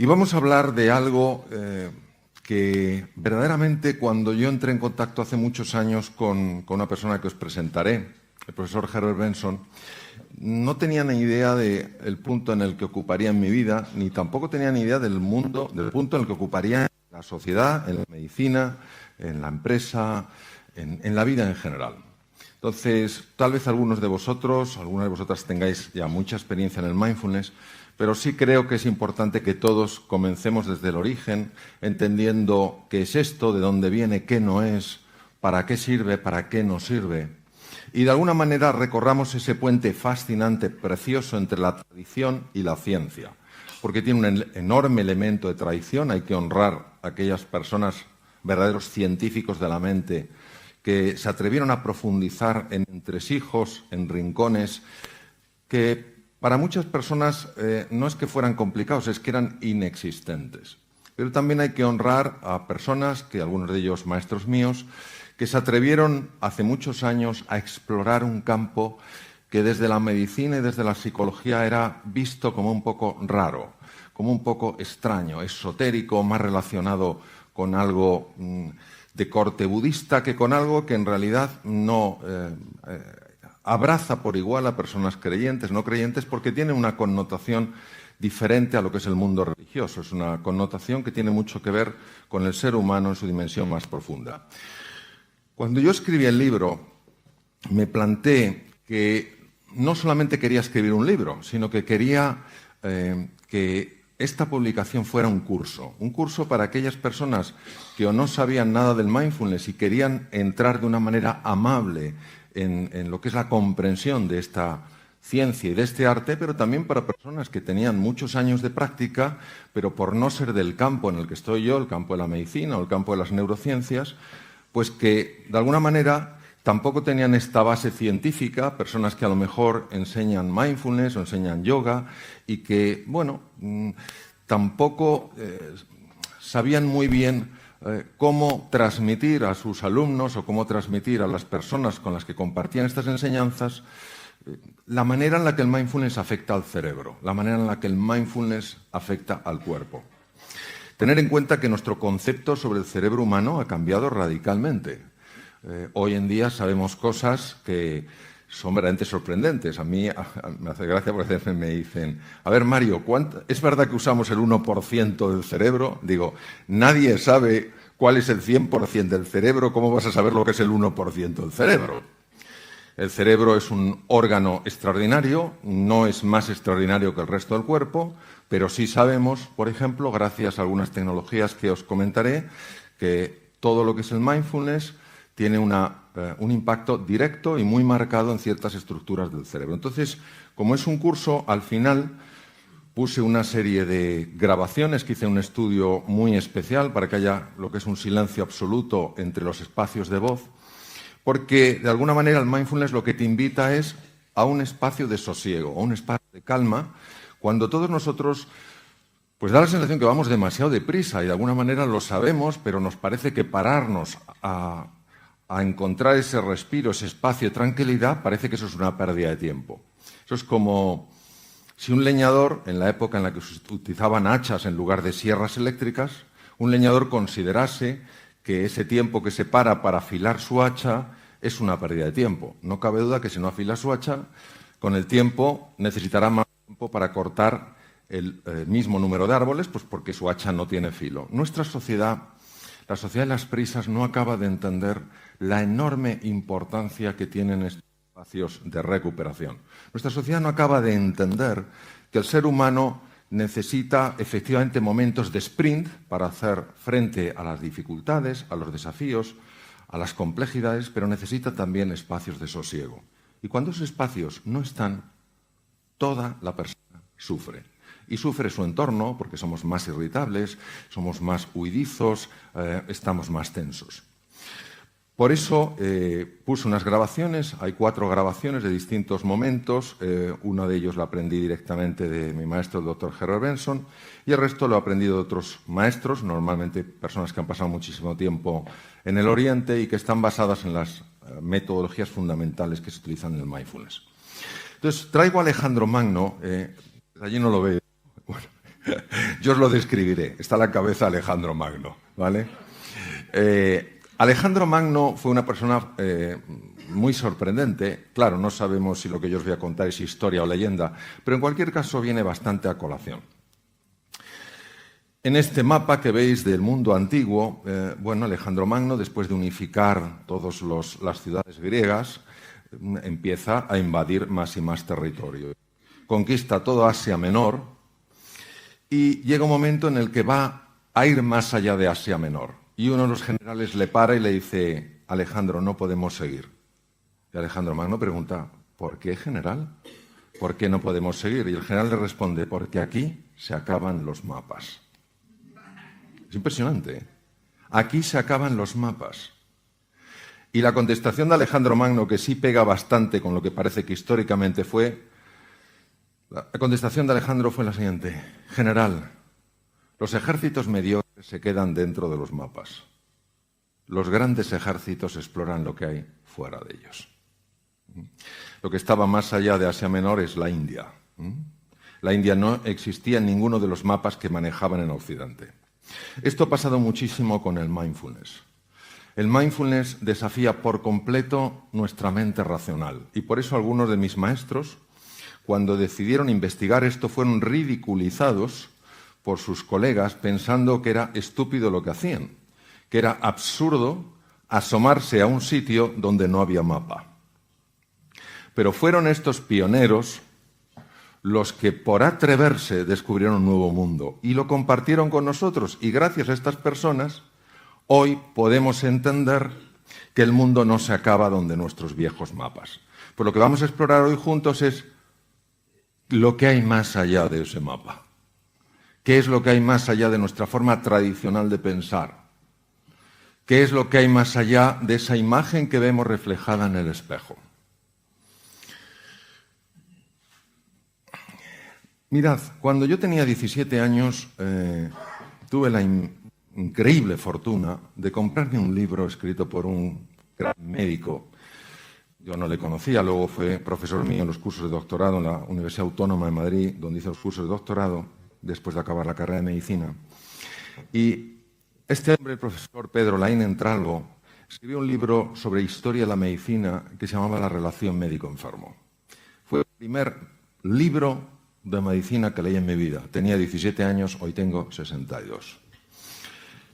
Y vamos a hablar de algo que verdaderamente cuando yo entré en contacto hace muchos años con una persona que os presentaré, el profesor Herbert Benson, no tenía ni idea del punto en el que ocuparía en mi vida, ni tampoco tenía ni idea del mundo, del punto en el que ocuparía en la sociedad, en la medicina, en la empresa, en la vida en general. Entonces, tal vez algunas de vosotras tengáis ya mucha experiencia en el mindfulness, pero sí creo que es importante que todos comencemos desde el origen, entendiendo qué es esto, de dónde viene, qué no es, para qué sirve, para qué no sirve. Y de alguna manera recorramos ese puente fascinante, precioso, entre la tradición y la ciencia, porque tiene un enorme elemento de tradición. Hay que honrar a aquellas personas, verdaderos científicos de la mente, que se atrevieron a profundizar en entresijos, en rincones, que para muchas personas no es que fueran complicados, es que eran inexistentes. Pero también hay que honrar a personas, que algunos de ellos maestros míos, que se atrevieron hace muchos años a explorar un campo que desde la medicina y desde la psicología era visto como un poco raro, como un poco extraño, esotérico, más relacionado con algo de corte budista que con algo que en realidad no abraza por igual a personas creyentes, no creyentes, porque tiene una connotación diferente a lo que es el mundo religioso. Es una connotación que tiene mucho que ver con el ser humano en su dimensión más profunda. Cuando yo escribí el libro, me planteé que no solamente quería escribir un libro, sino que quería que esta publicación fuera un curso para aquellas personas que o no sabían nada del mindfulness y querían entrar de una manera amable en lo que es la comprensión de esta ciencia y de este arte, pero también para personas que tenían muchos años de práctica, pero por no ser del campo en el que estoy yo, el campo de la medicina o el campo de las neurociencias, pues que de alguna manera tampoco tenían esta base científica, personas que a lo mejor enseñan mindfulness o enseñan yoga y que, bueno, tampoco sabían muy bien cómo transmitir a sus alumnos o cómo transmitir a las personas con las que compartían estas enseñanzas la manera en la que el mindfulness afecta al cerebro, la manera en la que el mindfulness afecta al cuerpo. Tener en cuenta que nuestro concepto sobre el cerebro humano ha cambiado radicalmente. Hoy en día sabemos cosas que son verdaderamente sorprendentes. A mí me hace gracia porque a veces me dicen, a ver, Mario, ¿es verdad que usamos el 1% del cerebro? Digo, nadie sabe cuál es el 100% del cerebro, ¿cómo vas a saber lo que es el 1% del cerebro? El cerebro es un órgano extraordinario, no es más extraordinario que el resto del cuerpo, pero sí sabemos, por ejemplo, gracias a algunas tecnologías que os comentaré, que todo lo que es el mindfulness tiene un impacto directo y muy marcado en ciertas estructuras del cerebro. Entonces, como es un curso, al final puse una serie de grabaciones, que hice un estudio muy especial para que haya lo que es un silencio absoluto entre los espacios de voz, porque de alguna manera el mindfulness lo que te invita es a un espacio de sosiego, a un espacio de calma, cuando todos nosotros pues da la sensación que vamos demasiado deprisa y de alguna manera lo sabemos, pero nos parece que pararnos a encontrar ese respiro, ese espacio de tranquilidad, parece que eso es una pérdida de tiempo. Eso es como si un leñador, en la época en la que se utilizaban hachas en lugar de sierras eléctricas, un leñador considerase que ese tiempo que se para afilar su hacha es una pérdida de tiempo. No cabe duda que si no afila su hacha, con el tiempo necesitará más tiempo para cortar el mismo número de árboles, pues porque su hacha no tiene filo. Nuestra sociedad, la sociedad de las prisas, no acaba de entender la enorme importancia que tienen estos espacios de recuperación. Nuestra sociedad no acaba de entender que el ser humano necesita efectivamente momentos de sprint para hacer frente a las dificultades, a los desafíos, a las complejidades, pero necesita también espacios de sosiego. Y cuando esos espacios no están, toda la persona sufre. Y sufre su entorno porque somos más irritables, somos más huidizos, estamos más tensos. Por eso puse unas grabaciones, hay 4 grabaciones de distintos momentos, uno de ellos lo aprendí directamente de mi maestro, el Dr. Herbert Benson, y el resto lo he aprendido de otros maestros, normalmente personas que han pasado muchísimo tiempo en el Oriente y que están basadas en las metodologías fundamentales que se utilizan en el mindfulness. Entonces, traigo a Alejandro Magno, allí no lo veo, bueno, Yo os lo describiré. Está a la cabeza Alejandro Magno, ¿vale? Alejandro Magno fue una persona muy sorprendente. Claro, no sabemos si lo que yo os voy a contar es historia o leyenda, pero en cualquier caso viene bastante a colación. En este mapa que veis del mundo antiguo, Alejandro Magno, después de unificar todas las ciudades griegas, empieza a invadir más y más territorio. Conquista todo Asia Menor y llega un momento en el que va a ir más allá de Asia Menor. Y uno de los generales le para y le dice: Alejandro, no podemos seguir. Y Alejandro Magno pregunta: ¿por qué, general? ¿Por qué no podemos seguir? Y el general le responde: porque aquí se acaban los mapas. Es impresionante, ¿eh? Aquí se acaban los mapas. Y la contestación de Alejandro Magno, que sí pega bastante con lo que parece que históricamente fue, la contestación de Alejandro fue la siguiente: general, los ejércitos mediocres se quedan dentro de los mapas. Los grandes ejércitos exploran lo que hay fuera de ellos. Lo que estaba más allá de Asia Menor es la India. La India no existía en ninguno de los mapas que manejaban en Occidente. Esto ha pasado muchísimo con el mindfulness. El mindfulness desafía por completo nuestra mente racional y por eso algunos de mis maestros, cuando decidieron investigar esto, fueron ridiculizados por sus colegas pensando que era estúpido lo que hacían, que era absurdo asomarse a un sitio donde no había mapa. Pero fueron estos pioneros los que por atreverse descubrieron un nuevo mundo y lo compartieron con nosotros. Y gracias a estas personas, hoy podemos entender que el mundo no se acaba donde nuestros viejos mapas. Pues lo que vamos a explorar hoy juntos es lo que hay más allá de ese mapa. ¿Qué es lo que hay más allá de nuestra forma tradicional de pensar? ¿Qué es lo que hay más allá de esa imagen que vemos reflejada en el espejo? Mirad, cuando yo tenía 17 años, tuve la increíble fortuna de comprarme un libro escrito por un gran médico. Yo no le conocía, luego fue profesor mío en los cursos de doctorado en la Universidad Autónoma de Madrid, donde hice los cursos de doctorado, después de acabar la carrera de medicina. Y este hombre, el profesor Pedro Laín Entralgo, escribió un libro sobre historia de la medicina que se llamaba La relación médico-enfermo. Fue el primer libro de medicina que leí en mi vida. Tenía 17 años, hoy tengo 62.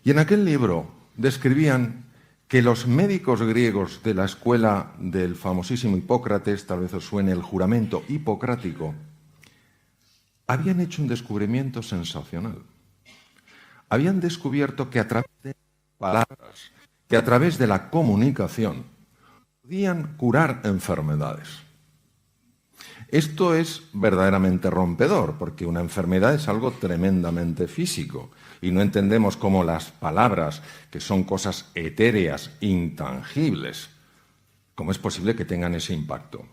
Y en aquel libro describían que los médicos griegos de la escuela del famosísimo Hipócrates, tal vez os suene el juramento hipocrático, habían hecho un descubrimiento sensacional. Habían descubierto que a través de palabras, que a través de la comunicación, podían curar enfermedades. Esto es verdaderamente rompedor, porque una enfermedad es algo tremendamente físico y no entendemos cómo las palabras, que son cosas etéreas, intangibles, cómo es posible que tengan ese impacto.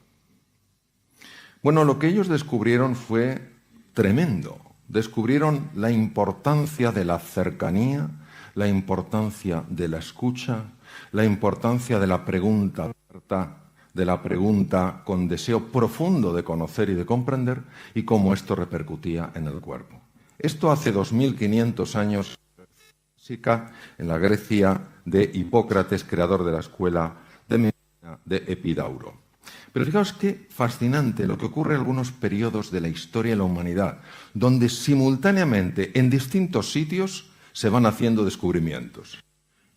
Bueno, lo que ellos descubrieron fue tremendo. Descubrieron la importancia de la cercanía, la importancia de la escucha, la importancia de la pregunta abierta, de la pregunta con deseo profundo de conocer y de comprender, y cómo esto repercutía en el cuerpo. Esto hace 2500 años en la Grecia de Hipócrates, creador de la escuela de medicina de Epidauro. Pero fijaos qué fascinante lo que ocurre en algunos periodos de la historia de la humanidad, donde simultáneamente en distintos sitios se van haciendo descubrimientos.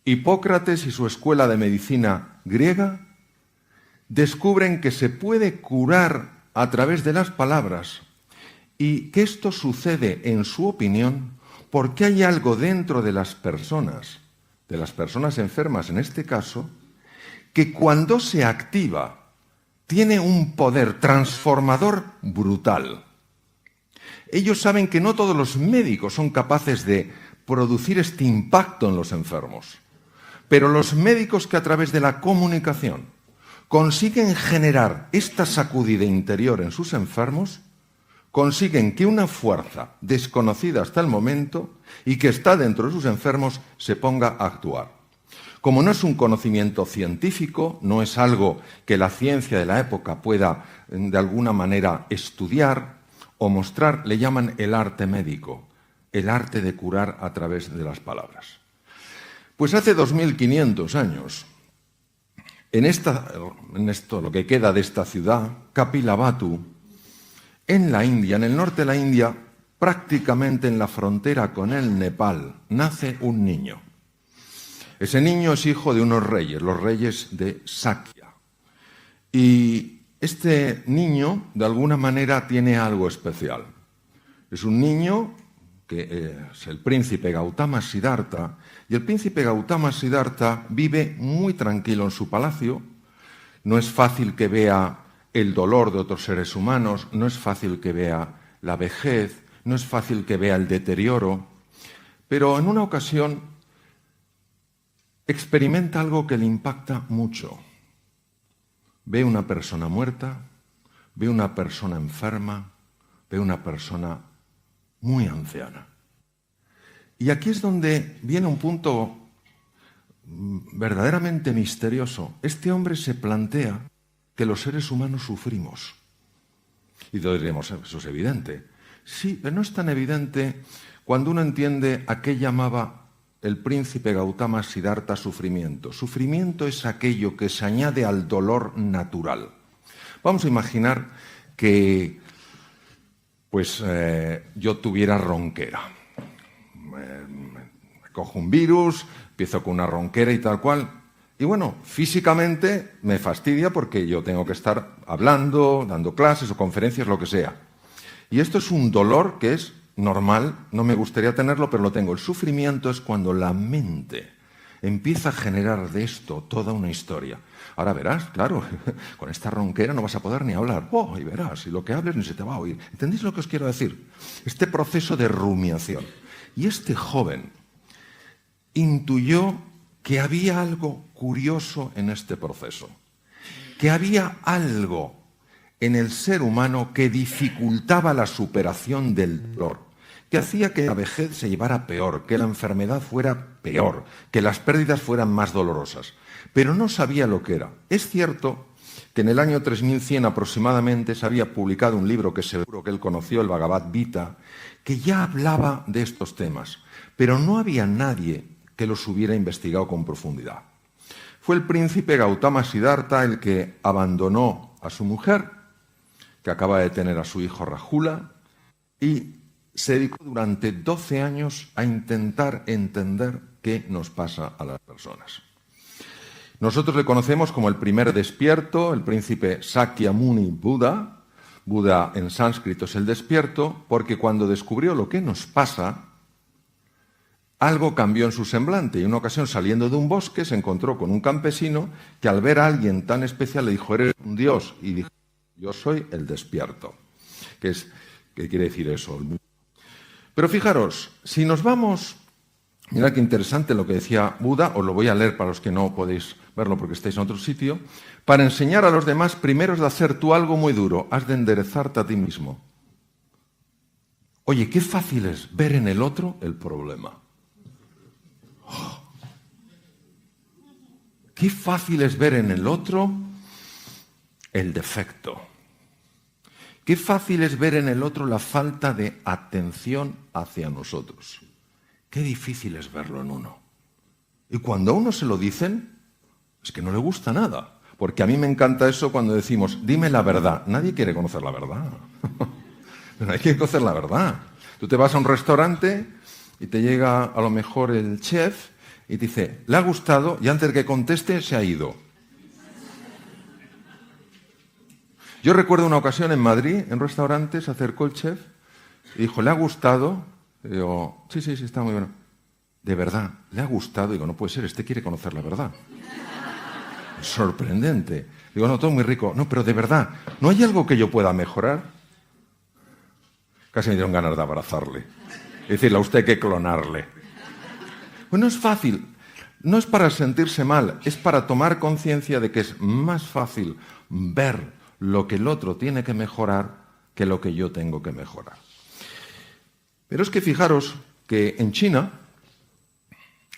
Hipócrates y su escuela de medicina griega descubren que se puede curar a través de las palabras y que esto sucede, en su opinión, porque hay algo dentro de las personas enfermas en este caso, que cuando se activa tiene un poder transformador brutal. Ellos saben que no todos los médicos son capaces de producir este impacto en los enfermos, pero los médicos que a través de la comunicación consiguen generar esta sacudida interior en sus enfermos, consiguen que una fuerza desconocida hasta el momento y que está dentro de sus enfermos se ponga a actuar. Como no es un conocimiento científico, no es algo que la ciencia de la época pueda de alguna manera estudiar o mostrar, le llaman el arte médico. el arte de curar a través de las palabras. Pues hace 2500 años, en esto, lo que queda de esta ciudad, Kapilavatthu, en la India, en el norte de la India, prácticamente en la frontera con el Nepal, nace un niño. Ese niño es hijo de unos reyes, los reyes de Sakya. Y este niño, de alguna manera, tiene algo especial. Es un niño que es el príncipe Gautama Siddhartha, y el príncipe Gautama Siddhartha vive muy tranquilo en su palacio. No es fácil que vea el dolor de otros seres humanos, no es fácil que vea la vejez, no es fácil que vea el deterioro, pero en una ocasión experimenta algo que le impacta mucho. Ve una persona muerta, ve una persona enferma, ve una persona muy anciana. Y aquí es donde viene un punto verdaderamente misterioso. Este hombre se plantea que los seres humanos sufrimos. Y todos diremos, eso es evidente. Sí, pero no es tan evidente cuando uno entiende a qué llamaba el príncipe Gautama Siddhartha sufrimiento. Sufrimiento es aquello que se añade al dolor natural. Vamos a imaginar que yo tuviera ronquera. Me cojo un virus, empiezo con una ronquera y tal cual. Y bueno, físicamente me fastidia porque yo tengo que estar hablando, dando clases o conferencias, lo que sea. Y esto es un dolor que es normal, no me gustaría tenerlo, pero lo tengo. El sufrimiento es cuando la mente empieza a generar de esto toda una historia. Ahora verás, claro, con esta ronquera no vas a poder ni hablar. Oh, y verás, y lo que hables ni se te va a oír. ¿Entendéis lo que os quiero decir? Este proceso de rumiación. Y este joven intuyó que había algo curioso en este proceso, que había algo en el ser humano que dificultaba la superación del dolor, que hacía que la vejez se llevara peor, que la enfermedad fuera peor, que las pérdidas fueran más dolorosas. Pero no sabía lo que era. Es cierto que en el año 3100 aproximadamente se había publicado un libro que seguro que él conoció, el Bhagavad Gita, que ya hablaba de estos temas, pero no había nadie que los hubiera investigado con profundidad. Fue el príncipe Gautama Siddhartha el que abandonó a su mujer, que acaba de tener a su hijo Rahula, y se dedicó durante 12 años a intentar entender qué nos pasa a las personas. Nosotros le conocemos como el primer despierto, el príncipe Sakyamuni Buda. Buda en sánscrito es el despierto, porque cuando descubrió lo que nos pasa, algo cambió en su semblante. Y en una ocasión, saliendo de un bosque, se encontró con un campesino que al ver a alguien tan especial le dijo, eres un dios. Y dijo, yo soy el despierto. ¿Qué quiere decir eso? Pero fijaros, si nos vamos, mirad qué interesante lo que decía Buda, os lo voy a leer para los que no podéis verlo porque estáis en otro sitio. Para enseñar a los demás, primero has de hacer tú algo muy duro, has de enderezarte a ti mismo. Oye, qué fácil es ver en el otro el problema. Qué fácil es ver en el otro el defecto. Qué fácil es ver en el otro la falta de atención hacia nosotros. Qué difícil es verlo en uno. Y cuando a uno se lo dicen, es que no le gusta nada. Porque a mí me encanta eso cuando decimos, dime la verdad. Nadie quiere conocer la verdad. Pero hay que conocer la verdad. Tú te vas a un restaurante y te llega a lo mejor el chef y te dice, ¿le ha gustado? Y antes de que conteste, se ha ido. Yo recuerdo una ocasión en Madrid, en un restaurante, se acercó el chef y dijo, ¿le ha gustado? Y digo, sí, está muy bueno. ¿De verdad? ¿Le ha gustado? Digo, no puede ser, este quiere conocer la verdad. Sorprendente. Digo, no, todo muy rico. No, pero de verdad, ¿no hay algo que yo pueda mejorar? Casi me dieron ganas de abrazarle. Y decirle a usted que clonarle. Pues no es fácil. No es para sentirse mal, es para tomar conciencia de que es más fácil ver lo que el otro tiene que mejorar que lo que yo tengo que mejorar. Pero es que fijaros que en China,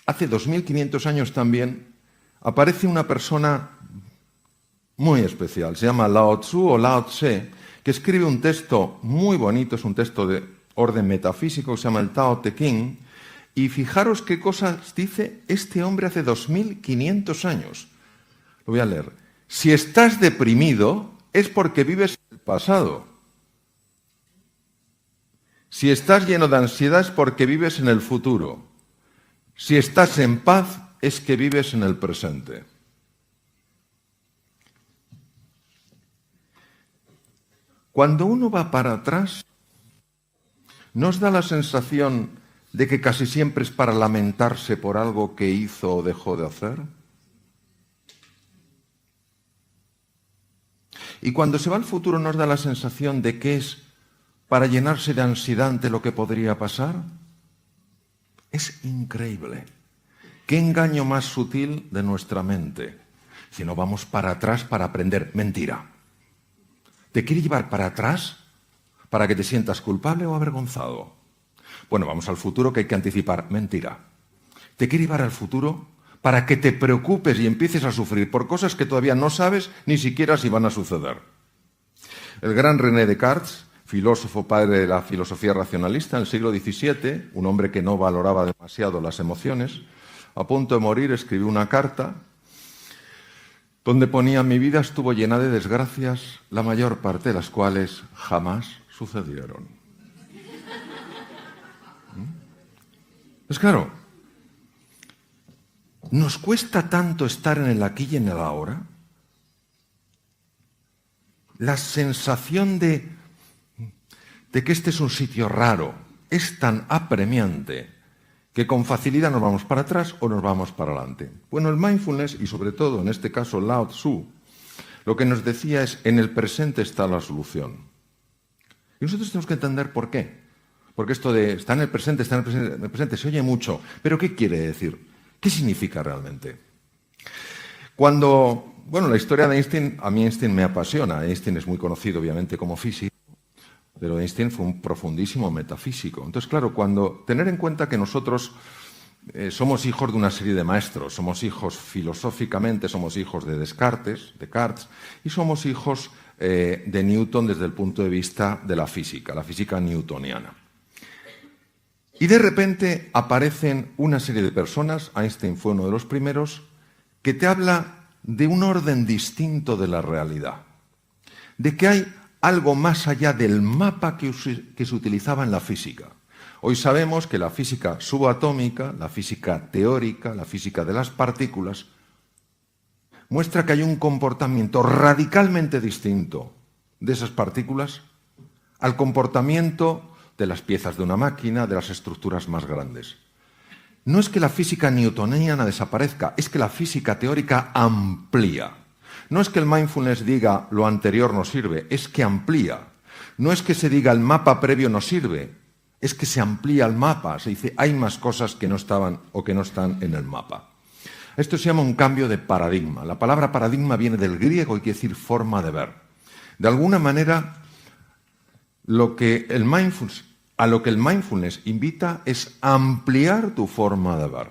hace 2500 años también, aparece una persona muy especial. Se llama Lao Tzu o Lao Tse, que escribe un texto muy bonito, es un texto orden metafísico que se llama el Tao Te Ching, y fijaros qué cosas dice este hombre hace 2500 años. Lo voy a leer. Si estás deprimido es porque vives en el pasado. Si estás lleno de ansiedad es porque vives en el futuro. Si estás en paz es que vives en el presente. Cuando uno va para atrás, ¿nos da la sensación de que casi siempre es para lamentarse por algo que hizo o dejó de hacer? Y cuando se va al futuro, ¿nos da la sensación de que es para llenarse de ansiedad ante lo que podría pasar? Es increíble. ¿Qué engaño más sutil de nuestra mente? Si no vamos para atrás para aprender. Mentira. ¿Te quiere llevar para atrás para que te sientas culpable o avergonzado? Bueno, vamos al futuro que hay que anticipar. Mentira. ¿Te quiere llevar al futuro para que te preocupes y empieces a sufrir por cosas que todavía no sabes ni siquiera si van a suceder? El gran René Descartes, filósofo padre de la filosofía racionalista en el siglo XVII, un hombre que no valoraba demasiado las emociones, a punto de morir escribió una carta donde ponía: mi vida estuvo llena de desgracias, la mayor parte de las cuales jamás sucedieron. Pues claro, ¿nos cuesta tanto estar en el aquí y en el ahora? La sensación de que este es un sitio raro es tan apremiante que con facilidad nos vamos para atrás o nos vamos para adelante. Bueno, el mindfulness, y sobre todo en este caso Lao Tzu, lo que nos decía es: en el presente está la solución. Y nosotros tenemos que entender por qué. Porque esto de está en el presente, se oye mucho. ¿Pero qué quiere decir? ¿Qué significa realmente? La historia de Einstein, a mí Einstein me apasiona. Einstein es muy conocido, obviamente, como físico, pero Einstein fue un profundísimo metafísico. Entonces, claro, tener en cuenta que nosotros somos hijos de una serie de maestros, somos hijos filosóficamente, somos hijos de Descartes, y somos hijos de Newton desde el punto de vista de la física newtoniana. Y de repente aparecen una serie de personas, Einstein fue uno de los primeros, que te habla de un orden distinto de la realidad, de que hay algo más allá del mapa que se utilizaba en la física. Hoy sabemos que la física subatómica, la física teórica, la física de las partículas, muestra que hay un comportamiento radicalmente distinto de esas partículas al comportamiento de las piezas de una máquina, de las estructuras más grandes. No es que la física newtoniana desaparezca, es que la física teórica amplía. No es que el mindfulness diga lo anterior no sirve, es que amplía. No es que se diga el mapa previo no sirve, es que se amplía el mapa. Se dice hay más cosas que no estaban o que no están en el mapa. Esto se llama un cambio de paradigma. La palabra paradigma viene del griego y quiere decir forma de ver. De alguna manera, a lo que el mindfulness invita es ampliar tu forma de ver.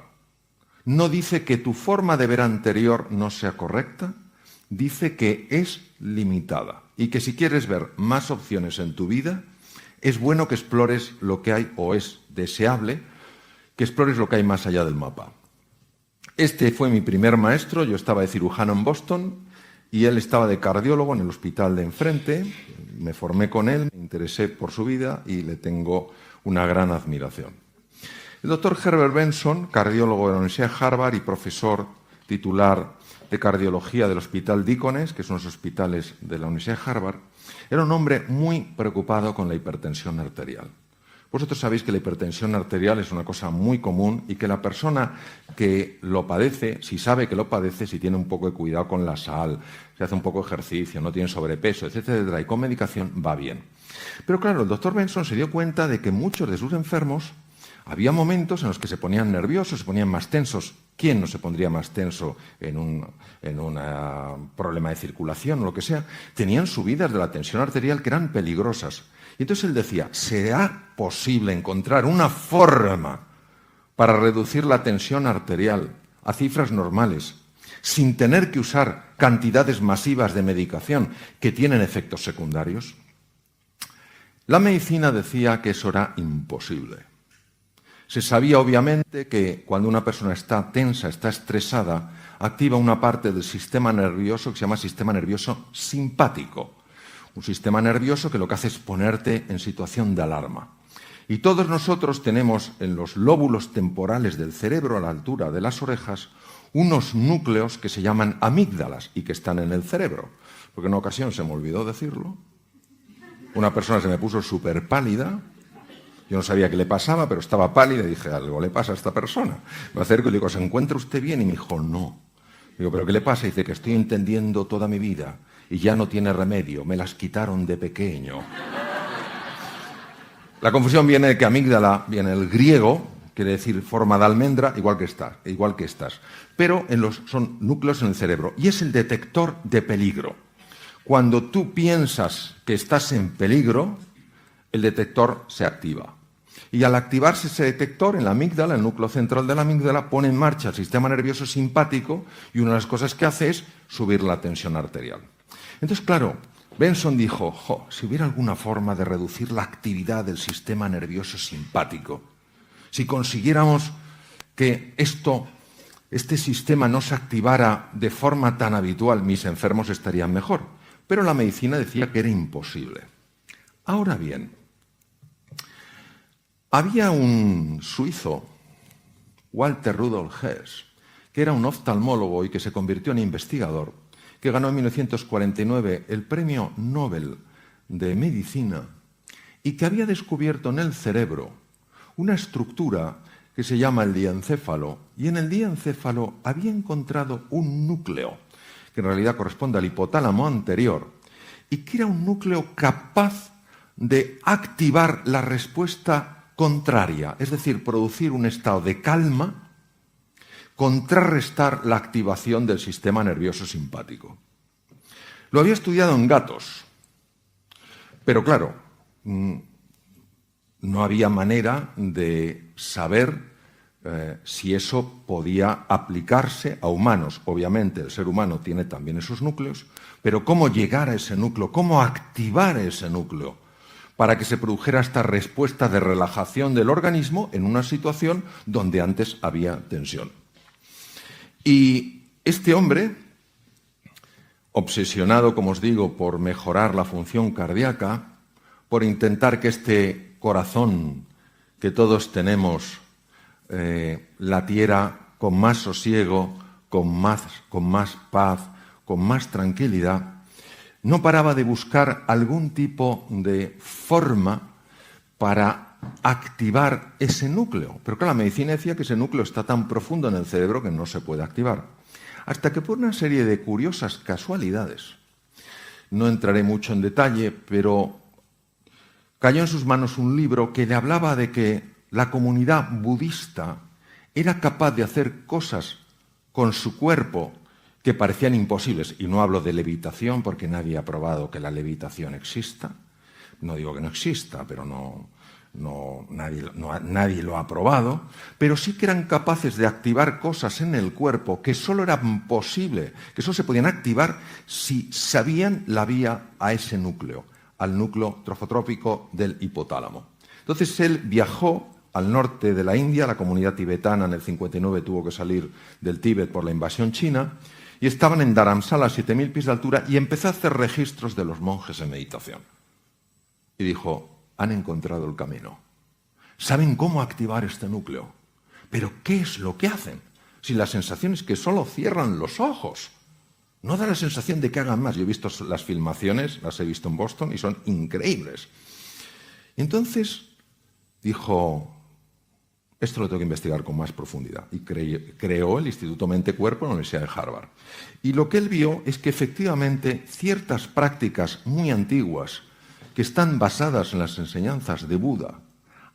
No dice que tu forma de ver anterior no sea correcta, dice que es limitada y que si quieres ver más opciones en tu vida, es bueno que explores lo que hay, o es deseable que explores lo que hay más allá del mapa. Este fue mi primer maestro. Yo estaba de cirujano en Boston y él estaba de cardiólogo en el hospital de enfrente. Me formé con él, me interesé por su vida y le tengo una gran admiración. El doctor Herbert Benson, cardiólogo de la Universidad de Harvard y profesor titular de cardiología del Hospital Deaconess, que son los hospitales de la Universidad de Harvard, era un hombre muy preocupado con la hipertensión arterial. Vosotros sabéis que la hipertensión arterial es una cosa muy común y que la persona que lo padece, si sabe que lo padece, si tiene un poco de cuidado con la sal, si hace un poco de ejercicio, no tiene sobrepeso, etcétera, y con medicación va bien. Pero claro, el doctor Benson se dio cuenta de que muchos de sus enfermos había momentos en los que se ponían nerviosos, se ponían más tensos. ¿Quién no se pondría más tenso en un problema de circulación o lo que sea? Tenían subidas de la tensión arterial que eran peligrosas. Y entonces él decía, ¿será posible encontrar una forma para reducir la tensión arterial a cifras normales sin tener que usar cantidades masivas de medicación que tienen efectos secundarios? La medicina decía que eso era imposible. Se sabía obviamente que cuando una persona está tensa, está estresada, activa una parte del sistema nervioso que se llama sistema nervioso simpático. Un sistema nervioso que lo que hace es ponerte en situación de alarma. Y todos nosotros tenemos en los lóbulos temporales del cerebro, a la altura de las orejas, unos núcleos que se llaman amígdalas y que están en el cerebro. Porque en una ocasión se me olvidó decirlo. Una persona se me puso súper pálida. Yo no sabía qué le pasaba, pero estaba pálida y dije, algo le pasa a esta persona. Me acerco y le digo, ¿se encuentra usted bien? Y me dijo, no. Digo, ¿pero qué le pasa? Y dice, que estoy entendiendo toda mi vida y ya no tiene remedio, me las quitaron de pequeño. La confusión viene de que amígdala viene del griego, quiere decir forma de almendra, igual que estas. Pero son núcleos en el cerebro y es el detector de peligro. Cuando tú piensas que estás en peligro, el detector se activa. Y al activarse ese detector en la amígdala, el núcleo central de la amígdala, pone en marcha el sistema nervioso simpático y una de las cosas que hace es subir la tensión arterial. Entonces, claro, Benson dijo, si hubiera alguna forma de reducir la actividad del sistema nervioso simpático, si consiguiéramos que este sistema no se activara de forma tan habitual, mis enfermos estarían mejor. Pero la medicina decía que era imposible. Ahora bien, había un suizo, Walter Rudolf Hess, que era un oftalmólogo y que se convirtió en investigador, que ganó en 1949 el Premio Nobel de Medicina y que había descubierto en el cerebro una estructura que se llama el diencéfalo, y en el diencéfalo había encontrado un núcleo, que en realidad corresponde al hipotálamo anterior, y que era un núcleo capaz de activar la respuesta contraria, es decir, producir un estado de calma, contrarrestar la activación del sistema nervioso simpático. Lo había estudiado en gatos, pero claro, no había manera de saber si eso podía aplicarse a humanos. Obviamente el ser humano tiene también esos núcleos, pero cómo llegar a ese núcleo, cómo activar ese núcleo para que se produjera esta respuesta de relajación del organismo en una situación donde antes había tensión. Y este hombre, obsesionado, como os digo, por mejorar la función cardíaca, por intentar que este corazón que todos tenemos latiera con más sosiego, con más paz, con más tranquilidad, no paraba de buscar algún tipo de forma para activar ese núcleo. Pero claro, la medicina decía que ese núcleo está tan profundo en el cerebro que no se puede activar. Hasta que por una serie de curiosas casualidades, no entraré mucho en detalle, pero cayó en sus manos un libro que le hablaba de que la comunidad budista era capaz de hacer cosas con su cuerpo que parecían imposibles. Y no hablo de levitación porque nadie ha probado que la levitación exista. No digo que no exista, pero nadie lo ha probado. Pero sí que eran capaces de activar cosas en el cuerpo que solo eran posibles, que solo se podían activar si sabían la vía a ese núcleo, al núcleo trofotrópico del hipotálamo. Entonces él viajó al norte de la India, la comunidad tibetana en el 59 tuvo que salir del Tíbet por la invasión china, y estaban en Dharamsala a 7.000 pies de altura, y empezó a hacer registros de los monjes en meditación. Y dijo, han encontrado el camino. Saben cómo activar este núcleo. Pero ¿qué es lo que hacen? Si la sensación es que solo cierran los ojos. No da la sensación de que hagan más. Yo he visto las filmaciones, las he visto en Boston, y son increíbles. Entonces dijo, esto lo tengo que investigar con más profundidad. Y creó el Instituto Mente-Cuerpo en la Universidad de Harvard. Y lo que él vio es que efectivamente ciertas prácticas muy antiguas que están basadas en las enseñanzas de Buda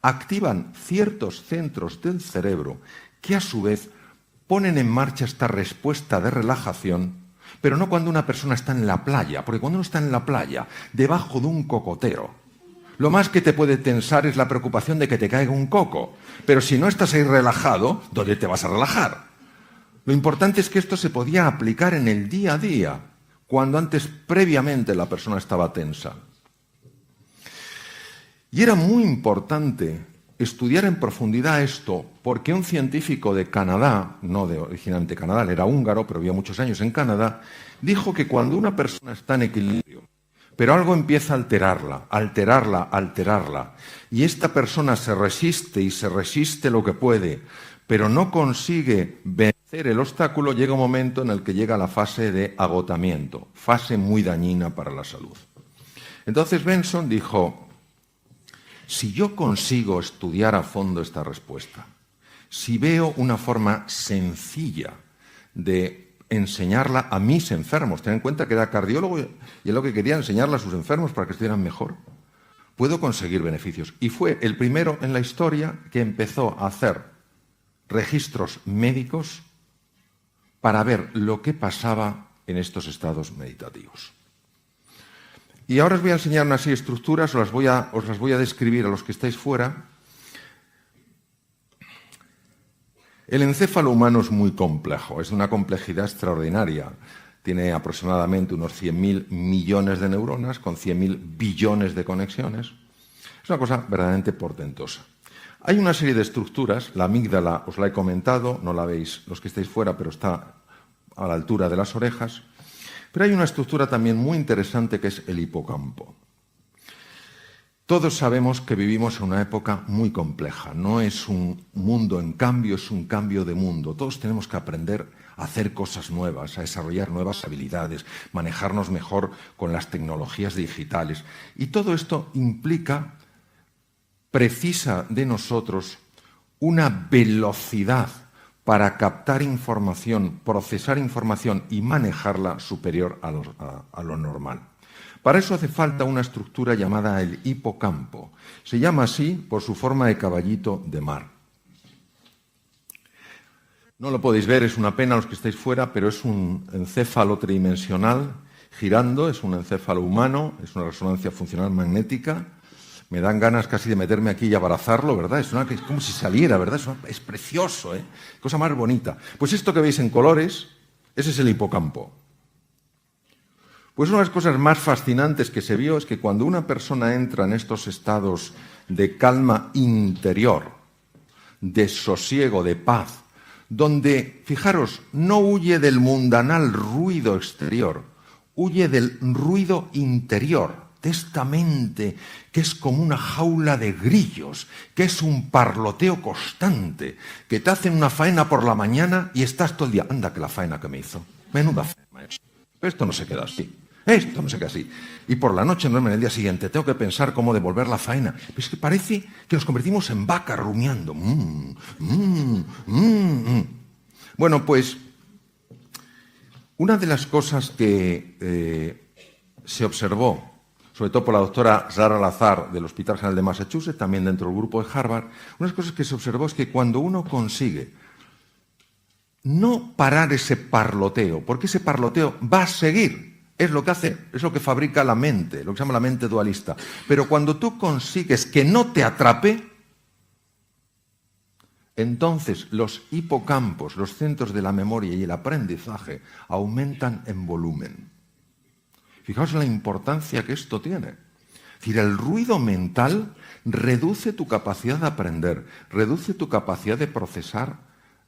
activan ciertos centros del cerebro que a su vez ponen en marcha esta respuesta de relajación, pero no cuando una persona está en la playa, porque cuando uno está en la playa, debajo de un cocotero, lo más que te puede tensar es la preocupación de que te caiga un coco. Pero si no estás ahí relajado, ¿dónde te vas a relajar? Lo importante es que esto se podía aplicar en el día a día, cuando antes previamente la persona estaba tensa. Y era muy importante estudiar en profundidad esto, porque un científico de Canadá, no de originalmente Canadá, él era húngaro, pero vivía muchos años en Canadá, dijo que cuando una persona está en equilibrio, pero algo empieza a alterarla, y esta persona se resiste y se resiste lo que puede, pero no consigue vencer el obstáculo, llega un momento en el que llega la fase de agotamiento, fase muy dañina para la salud. Entonces Benson dijo, si yo consigo estudiar a fondo esta respuesta, si veo una forma sencilla de enseñarla a mis enfermos, ten en cuenta que era cardiólogo y es lo que quería, enseñarla a sus enfermos para que estuvieran mejor, puedo conseguir beneficios. Y fue el primero en la historia que empezó a hacer registros médicos para ver lo que pasaba en estos estados meditativos. Y ahora os voy a enseñar una serie de estructuras, os las voy a describir a los que estáis fuera. El encéfalo humano es muy complejo, es de una complejidad extraordinaria. Tiene aproximadamente unos 100.000 millones de neuronas con 100.000 billones de conexiones. Es una cosa verdaderamente portentosa. Hay una serie de estructuras, la amígdala os la he comentado, no la veis los que estáis fuera, pero está a la altura de las orejas. Pero hay una estructura también muy interesante que es el hipocampo. Todos sabemos que vivimos en una época muy compleja. No es un mundo en cambio, es un cambio de mundo. Todos tenemos que aprender a hacer cosas nuevas, a desarrollar nuevas habilidades, manejarnos mejor con las tecnologías digitales. Y todo esto precisa de nosotros una velocidad para captar información, procesar información y manejarla superior a lo normal. Para eso hace falta una estructura llamada el hipocampo. Se llama así por su forma de caballito de mar. No lo podéis ver, es una pena los que estáis fuera, pero es un encéfalo tridimensional girando, es un encéfalo humano, es una resonancia funcional magnética. Me dan ganas casi de meterme aquí y abrazarlo, ¿verdad? Es como si saliera, ¿verdad? Es precioso, ¿eh? Cosa más bonita. Pues esto que veis en colores, ese es el hipocampo. Pues una de las cosas más fascinantes que se vio es que cuando una persona entra en estos estados de calma interior, de sosiego, de paz, donde, fijaros, no huye del mundanal ruido exterior, huye del ruido interior, de esta mente que es como una jaula de grillos, que es un parloteo constante, que te hacen una faena por la mañana y estás todo el día, anda que la faena que me hizo, menuda faena, maestro. Esto no se queda así, esto no se queda así. Y por la noche, no en el día siguiente, tengo que pensar cómo devolver la faena. Pero es que parece que nos convertimos en vacas rumiando. Bueno, pues una de las cosas que se observó, sobre todo por la doctora Zara Lazar del Hospital General de Massachusetts, también dentro del grupo de Harvard, una de las cosas que se observó es que cuando uno consigue no parar ese parloteo, porque ese parloteo va a seguir, es lo que hace, es lo que fabrica la mente, lo que se llama la mente dualista, pero cuando tú consigues que no te atrape, entonces los hipocampos, los centros de la memoria y el aprendizaje aumentan en volumen. Fijaos la importancia que esto tiene. Es decir, el ruido mental reduce tu capacidad de aprender, reduce tu capacidad de procesar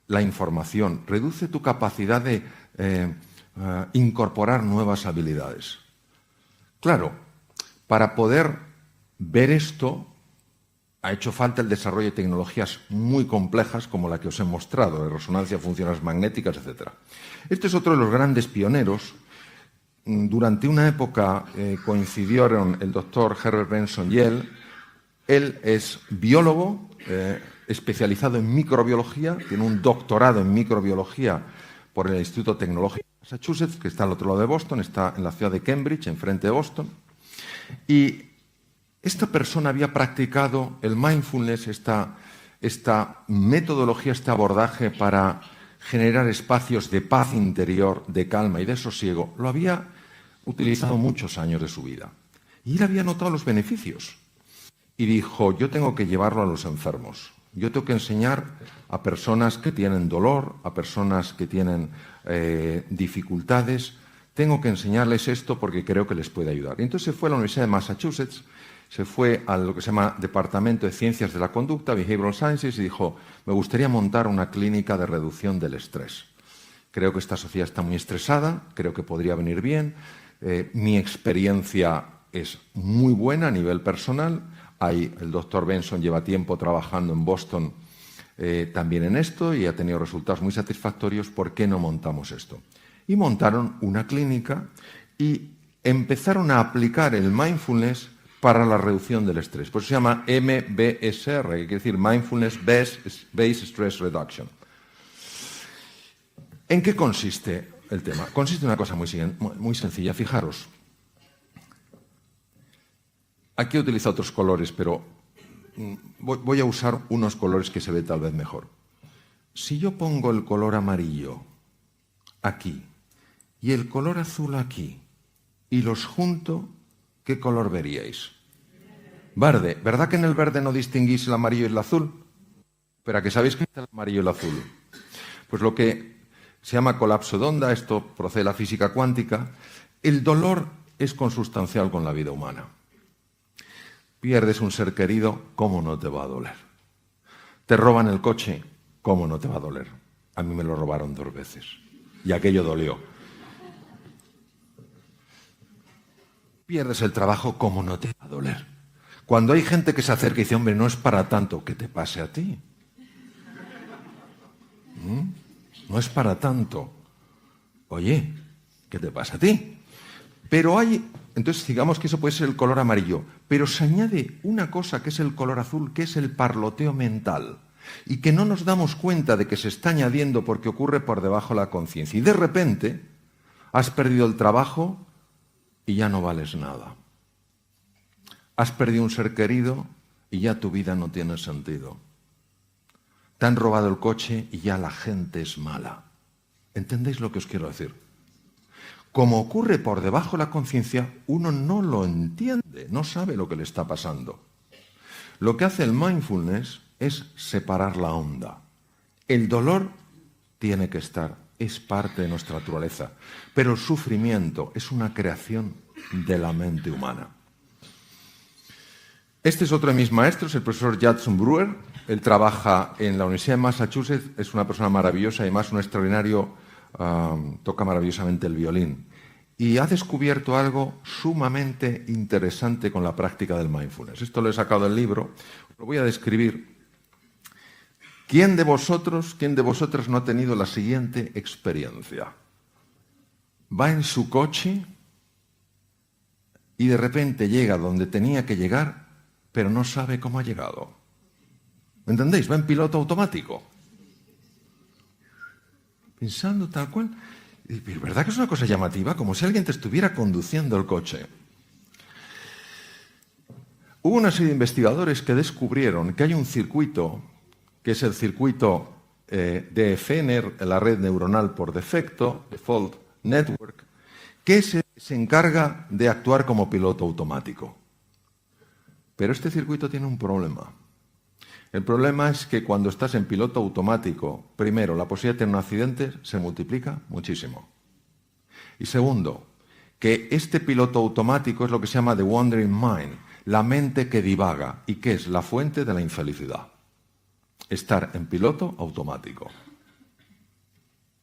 la información, reduce tu capacidad de incorporar nuevas habilidades. Claro, para poder ver esto, ha hecho falta el desarrollo de tecnologías muy complejas como la que os he mostrado, de resonancia funcionales magnéticas, etc. Este es otro de los grandes pioneros. Durante una época coincidieron el doctor Herbert Benson y él. Él es biólogo, especializado en microbiología, tiene un doctorado en microbiología por el Instituto Tecnológico de Massachusetts, que está al otro lado de Boston, está en la ciudad de Cambridge, enfrente de Boston. Y esta persona había practicado el mindfulness, esta metodología, este abordaje para generar espacios de paz interior, de calma y de sosiego, lo había utilizado muchos años de su vida. Y él había notado los beneficios. Y dijo, yo tengo que llevarlo a los enfermos. Yo tengo que enseñar a personas que tienen dolor, a personas que tienen dificultades. Tengo que enseñarles esto porque creo que les puede ayudar. Y entonces fue a la Universidad de Massachusetts, se fue a lo que se llama Departamento de Ciencias de la Conducta, Behavioral Sciences, y dijo, me gustaría montar una clínica de reducción del estrés. Creo que esta sociedad está muy estresada, creo que podría venir bien. Mi experiencia es muy buena a nivel personal. El doctor Benson lleva tiempo trabajando en Boston también en esto y ha tenido resultados muy satisfactorios. ¿Por qué no montamos esto? Y montaron una clínica y empezaron a aplicar el mindfulness para la reducción del estrés. Por eso se llama MBSR, que quiere decir Mindfulness Based Stress Reduction. ¿En qué consiste el tema? Consiste en una cosa muy sencilla. Fijaros, aquí he utilizado otros colores, pero voy a usar unos colores que se ve tal vez mejor. Si yo pongo el color amarillo aquí y el color azul aquí y los junto, ¿qué color veríais? Verde. ¿Verdad que en el verde no distinguís el amarillo y el azul? Pero ¿a qué sabéis que está el amarillo y el azul? Pues lo que se llama colapso de onda, esto procede de la física cuántica. El dolor es consustancial con la vida humana. Pierdes un ser querido, ¿cómo no te va a doler? Te roban el coche, ¿cómo no te va a doler? A mí me lo robaron 2 veces y aquello dolió. Pierdes el trabajo, ¿cómo no te va a doler? Cuando hay gente que se acerca y dice, hombre, no es para tanto, que te pase a ti. No es para tanto. Oye, ¿qué te pasa a ti? Pero entonces digamos que eso puede ser el color amarillo, pero se añade una cosa que es el color azul, que es el parloteo mental, y que no nos damos cuenta de que se está añadiendo porque ocurre por debajo de la conciencia. Y de repente has perdido el trabajo y ya no vales nada. Has perdido un ser querido y ya tu vida no tiene sentido. Te han robado el coche y ya la gente es mala. ¿Entendéis lo que os quiero decir? Como ocurre por debajo de la conciencia, uno no lo entiende, no sabe lo que le está pasando. Lo que hace el mindfulness es separar la onda. El dolor tiene que estar, es parte de nuestra naturaleza, pero el sufrimiento es una creación de la mente humana. Este es otro de mis maestros, el profesor Judson Brewer. Él trabaja en la Universidad de Massachusetts, es una persona maravillosa, además un extraordinario, toca maravillosamente el violín. Y ha descubierto algo sumamente interesante con la práctica del mindfulness. Esto lo he sacado del libro, lo voy a describir. ¿Quién de vosotras no ha tenido la siguiente experiencia? Va en su coche y de repente llega donde tenía que llegar, pero no sabe cómo ha llegado. ¿Me entendéis? Va en piloto automático. Pensando tal cual. Pero ¿verdad que es una cosa llamativa? Como si alguien te estuviera conduciendo el coche. Hubo una serie de investigadores que descubrieron que hay un circuito, que es el circuito de FNR, la red neuronal por defecto, Default Network, que se encarga de actuar como piloto automático. Pero este circuito tiene un problema. El problema es que cuando estás en piloto automático, primero, la posibilidad de tener un accidente se multiplica muchísimo. Y segundo, que este piloto automático es lo que se llama the wandering mind, la mente que divaga, y que es la fuente de la infelicidad. Estar en piloto automático.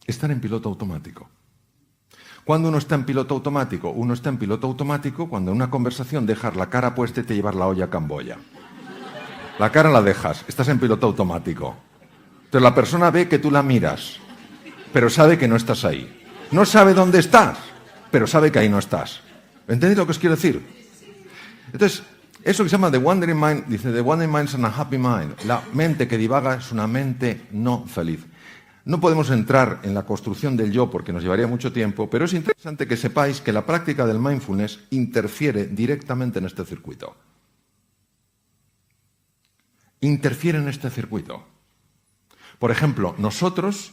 Estar en piloto automático. ¿Cuándo uno está en piloto automático? Uno está en piloto automático cuando en una conversación dejas la cara puesta y te llevas la olla a Camboya. La cara la dejas, estás en piloto automático. Entonces la persona ve que tú la miras, pero sabe que no estás ahí. No sabe dónde estás, pero sabe que ahí no estás. ¿Entendéis lo que os quiero decir? Entonces, eso que se llama the wandering mind, dice, the wandering mind is an unhappy mind. La mente que divaga es una mente no feliz. No podemos entrar en la construcción del yo porque nos llevaría mucho tiempo, pero es interesante que sepáis que la práctica del mindfulness interfiere directamente en este circuito. Interfiere en este circuito. Por ejemplo, nosotros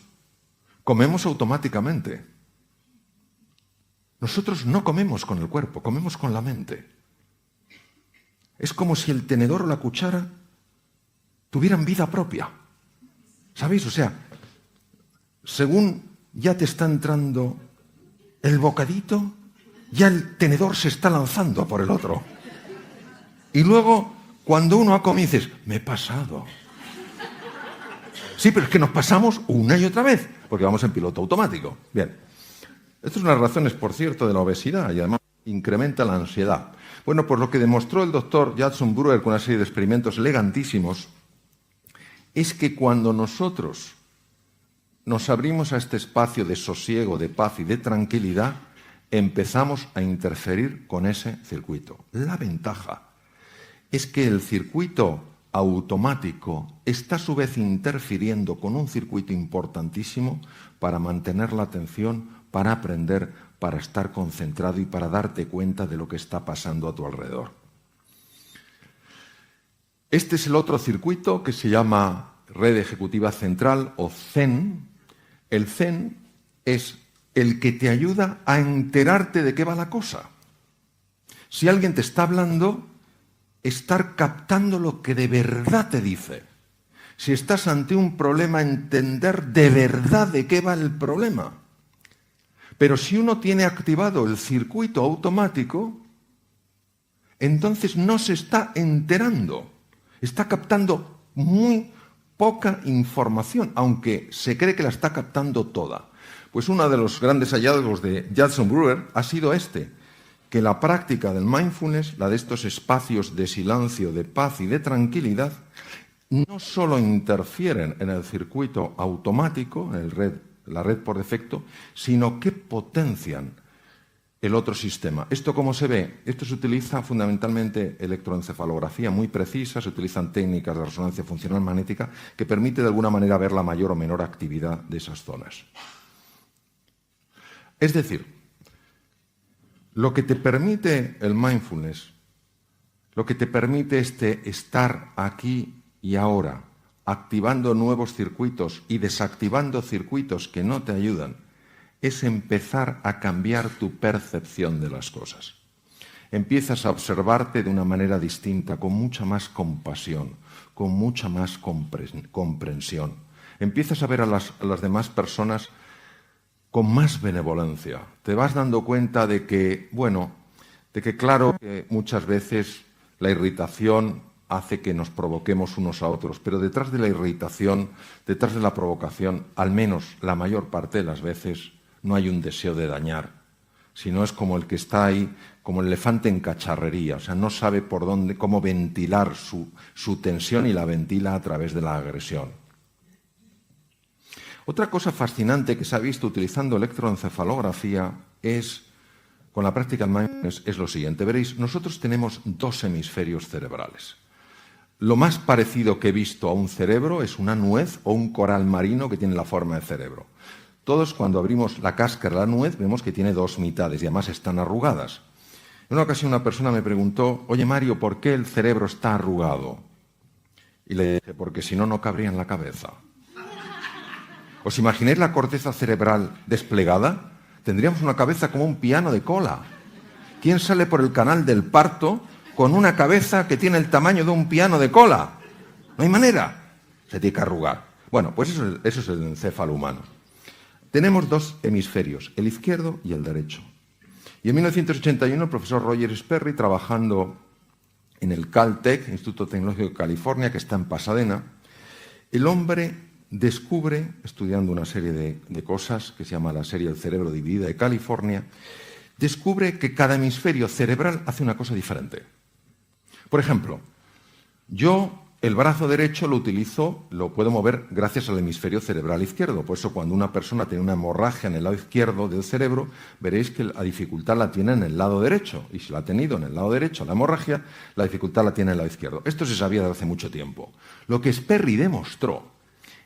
comemos automáticamente. Nosotros no comemos con el cuerpo, comemos con la mente. Es como si el tenedor o la cuchara tuvieran vida propia. ¿Sabéis? O sea, según ya te está entrando el bocadito, ya el tenedor se está lanzando por el otro. Y luego, cuando uno ha comido, dices, me he pasado. Sí, pero es que nos pasamos una y otra vez, porque vamos en piloto automático. Bien. Esto es una de las razones, por cierto, de la obesidad y además incrementa la ansiedad. Bueno, pues lo que demostró el doctor Judson Brewer con una serie de experimentos elegantísimos es que cuando nosotros nos abrimos a este espacio de sosiego, de paz y de tranquilidad, empezamos a interferir con ese circuito. La ventaja es que el circuito automático está a su vez interfiriendo con un circuito importantísimo para mantener la atención, para aprender, para estar concentrado y para darte cuenta de lo que está pasando a tu alrededor. Este es el otro circuito que se llama Red Ejecutiva Central o CEN. El CEN es el que te ayuda a enterarte de qué va la cosa. Si alguien te está hablando, estar captando lo que de verdad te dice. Si estás ante un problema, entender de verdad de qué va el problema. Pero si uno tiene activado el circuito automático, entonces no se está enterando. Está captando muy poca información, aunque se cree que la está captando toda. Pues uno de los grandes hallazgos de Judson Brewer ha sido que la práctica del mindfulness, la de estos espacios de silencio, de paz y de tranquilidad, no solo interfieren en el circuito automático, en la red por defecto, sino que potencian el otro sistema. ¿Esto cómo se ve? Esto se utiliza fundamentalmente electroencefalografía muy precisa, se utilizan técnicas de resonancia funcional magnética que permite de alguna manera ver la mayor o menor actividad de esas zonas. Es decir, lo que te permite el mindfulness, lo que te permite estar aquí y ahora, activando nuevos circuitos y desactivando circuitos que no te ayudan, es empezar a cambiar tu percepción de las cosas. Empiezas a observarte de una manera distinta, con mucha más compasión, con mucha más comprensión. Empiezas a ver a las demás personas con más benevolencia. Te vas dando cuenta de que, claro, que muchas veces la irritación hace que nos provoquemos unos a otros, pero detrás de la irritación, detrás de la provocación, al menos la mayor parte de las veces, no hay un deseo de dañar, sino es como el que está ahí, como el elefante en cacharrería, o sea, no sabe por dónde, cómo ventilar su tensión y la ventila a través de la agresión. Otra cosa fascinante que se ha visto utilizando electroencefalografía con la práctica del mindfulness, es lo siguiente. Veréis, nosotros tenemos dos hemisferios cerebrales. Lo más parecido que he visto a un cerebro es una nuez o un coral marino que tiene la forma de cerebro. Todos, cuando abrimos la cáscara de la nuez, vemos que tiene dos mitades y además están arrugadas. En una ocasión una persona me preguntó, oye Mario, ¿por qué el cerebro está arrugado? Y le dije, porque si no, no cabría en la cabeza. ¿Os imagináis la corteza cerebral desplegada? Tendríamos una cabeza como un piano de cola. ¿Quién sale por el canal del parto con una cabeza que tiene el tamaño de un piano de cola? No hay manera. Se tiene que arrugar. Bueno, pues eso es el encéfalo humano. Tenemos dos hemisferios, el izquierdo y el derecho. Y en 1981 el profesor Roger Sperry, trabajando en el Caltech, Instituto Tecnológico de California, que está en Pasadena, el hombre descubre, estudiando una serie de cosas que se llama la serie El cerebro dividido de California, descubre que cada hemisferio cerebral hace una cosa diferente. Por ejemplo, yo el brazo derecho lo puedo mover gracias al hemisferio cerebral izquierdo. Por eso cuando una persona tiene una hemorragia en el lado izquierdo del cerebro, veréis que la dificultad la tiene en el lado derecho. Y si la ha tenido en el lado derecho la hemorragia, la dificultad la tiene en el lado izquierdo. Esto se sabía desde hace mucho tiempo. Lo que Sperry demostró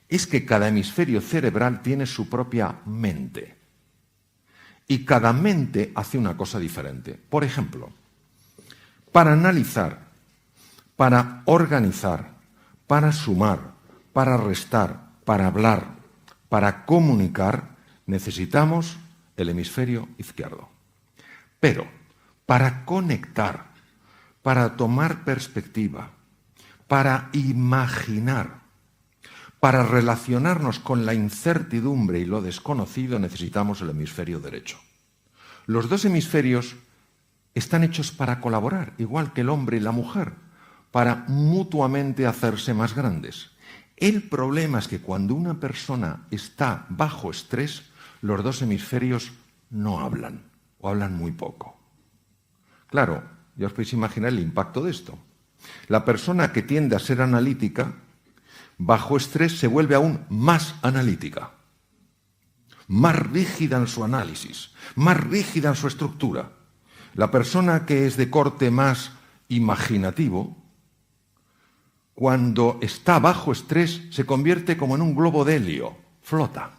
es que cada hemisferio cerebral tiene su propia mente. Y cada mente hace una cosa diferente. Por ejemplo, para analizar, para organizar, para sumar, para restar, para hablar, para comunicar, necesitamos el hemisferio izquierdo. Pero para conectar, para tomar perspectiva, para imaginar, para relacionarnos con la incertidumbre y lo desconocido, necesitamos el hemisferio derecho. Los dos hemisferios están hechos para colaborar, igual que el hombre y la mujer, para mutuamente hacerse más grandes. El problema es que cuando una persona está bajo estrés, los dos hemisferios no hablan o hablan muy poco. Claro, ya os podéis imaginar el impacto de esto. La persona que tiende a ser analítica, bajo estrés se vuelve aún más analítica, más rígida en su análisis, más rígida en su estructura. La persona que es de corte más imaginativo, cuando está bajo estrés, se convierte como en un globo de helio, flota.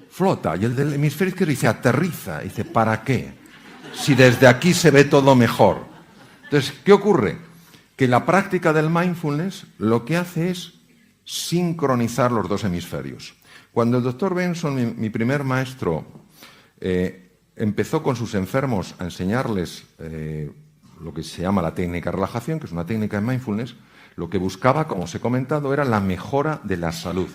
Flota, y el del hemisferio izquierdo dice, aterriza, y dice, ¿para qué? Si desde aquí se ve todo mejor. Entonces, ¿qué ocurre? Que la práctica del mindfulness lo que hace es sincronizar los dos hemisferios. Cuando el doctor Benson, mi primer maestro, empezó con sus enfermos a enseñarles lo que se llama la técnica de relajación, que es una técnica de mindfulness, lo que buscaba, como os he comentado, era la mejora de la salud.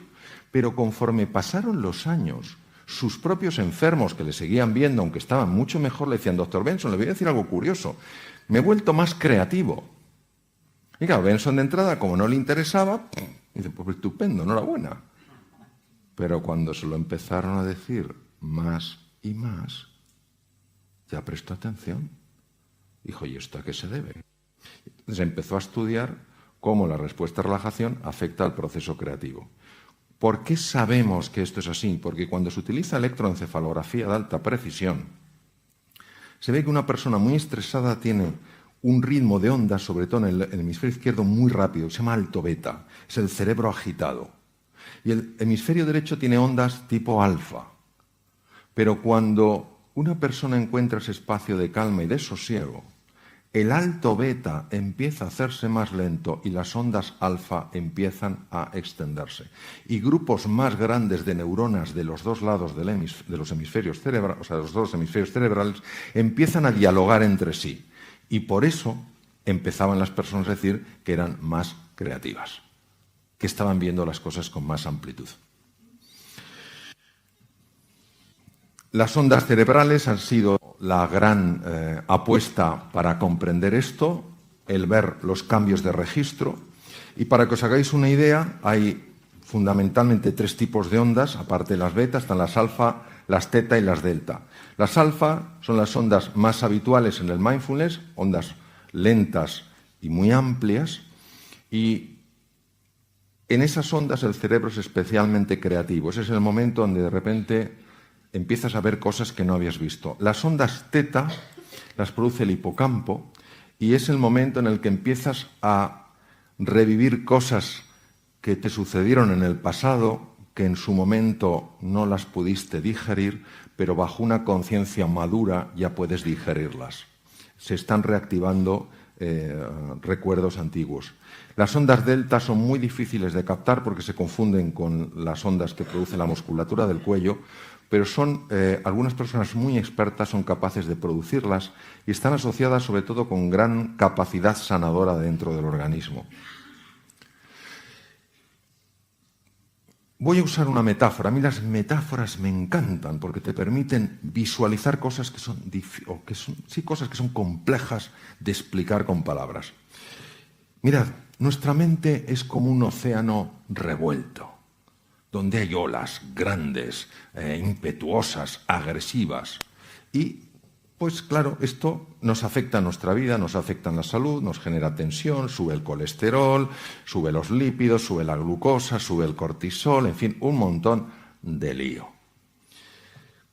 Pero conforme pasaron los años, sus propios enfermos que le seguían viendo, aunque estaban mucho mejor, le decían, doctor Benson, le voy a decir algo curioso, me he vuelto más creativo. Y claro, Benson de entrada, como no le interesaba, dice, pues estupendo, enhorabuena. Pero cuando se lo empezaron a decir más y más, ya prestó atención. Dijo, ¿y esto a qué se debe? Entonces empezó a estudiar cómo la respuesta a relajación afecta al proceso creativo. ¿Por qué sabemos que esto es así? Porque cuando se utiliza electroencefalografía de alta precisión, se ve que una persona muy estresada tiene un ritmo de ondas, sobre todo en el hemisferio izquierdo, muy rápido, se llama alto beta, es el cerebro agitado. Y el hemisferio derecho tiene ondas tipo alfa. Pero cuando una persona encuentra ese espacio de calma y de sosiego, el alto beta empieza a hacerse más lento y las ondas alfa empiezan a extenderse. Y grupos más grandes de neuronas de los dos lados de los hemisferios cerebrales, o sea, de los dos hemisferios cerebrales, empiezan a dialogar entre sí. Y por eso empezaban las personas a decir que eran más creativas, que estaban viendo las cosas con más amplitud. Las ondas cerebrales han sido la gran apuesta para comprender esto, el ver los cambios de registro. Y para que os hagáis una idea, hay fundamentalmente tres tipos de ondas, aparte de las beta, están las alfa, las teta y las delta. Las alfa son las ondas más habituales en el mindfulness, ondas lentas y muy amplias, y en esas ondas el cerebro es especialmente creativo. Ese es el momento donde de repente empiezas a ver cosas que no habías visto. Las ondas teta las produce el hipocampo y es el momento en el que empiezas a revivir cosas que te sucedieron en el pasado, que en su momento no las pudiste digerir, pero bajo una conciencia madura ya puedes digerirlas. Se están reactivando recuerdos antiguos. Las ondas delta son muy difíciles de captar porque se confunden con las ondas que produce la musculatura del cuello, pero son algunas personas muy expertas son capaces de producirlas y están asociadas sobre todo con gran capacidad sanadora dentro del organismo. Voy a usar una metáfora. A mí las metáforas me encantan porque te permiten visualizar cosas que son cosas que son complejas de explicar con palabras. Mirad, nuestra mente es como un océano revuelto, donde hay olas grandes, impetuosas, agresivas. Y, pues claro, esto nos afecta a nuestra vida, nos afecta en la salud, nos genera tensión, sube el colesterol, sube los lípidos, sube la glucosa, sube el cortisol, en fin, un montón de lío.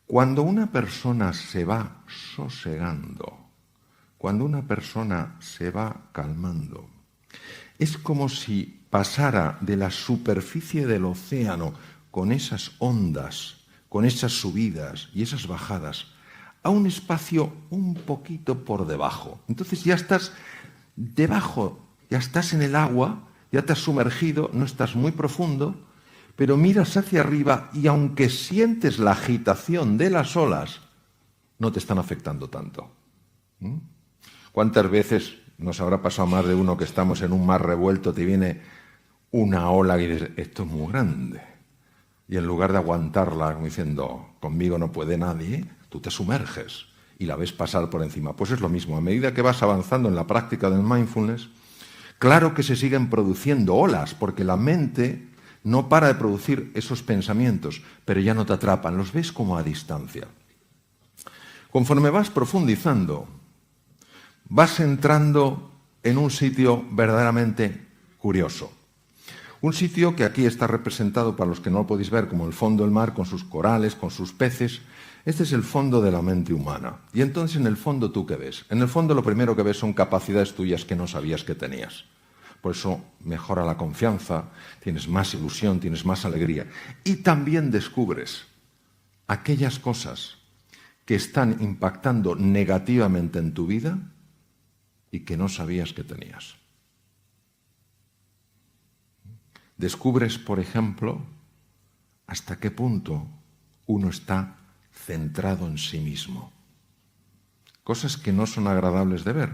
Cuando una persona se va sosegando, cuando una persona se va calmando, es como si pasara de la superficie del océano con esas ondas, con esas subidas y esas bajadas, a un espacio un poquito por debajo. Entonces ya estás debajo, ya estás en el agua, ya te has sumergido, no estás muy profundo, pero miras hacia arriba y aunque sientes la agitación de las olas, no te están afectando tanto. ¿Cuántas veces nos habrá pasado más de uno que estamos en un mar revuelto, te viene una ola y dices, esto es muy grande? Y en lugar de aguantarla como diciendo, conmigo no puede nadie, tú te sumerges y la ves pasar por encima. Pues es lo mismo, a medida que vas avanzando en la práctica del mindfulness, claro que se siguen produciendo olas, porque la mente no para de producir esos pensamientos, pero ya no te atrapan, los ves como a distancia. Conforme vas profundizando, vas entrando en un sitio verdaderamente curioso. Un sitio que aquí está representado, para los que no lo podéis ver, como el fondo del mar, con sus corales, con sus peces. Este es el fondo de la mente humana. Y entonces, en el fondo, ¿tú qué ves? En el fondo, lo primero que ves son capacidades tuyas que no sabías que tenías. Por eso mejora la confianza, tienes más ilusión, tienes más alegría. Y también descubres aquellas cosas que están impactando negativamente en tu vida y que no sabías que tenías. Descubres, por ejemplo, hasta qué punto uno está centrado en sí mismo. Cosas que no son agradables de ver,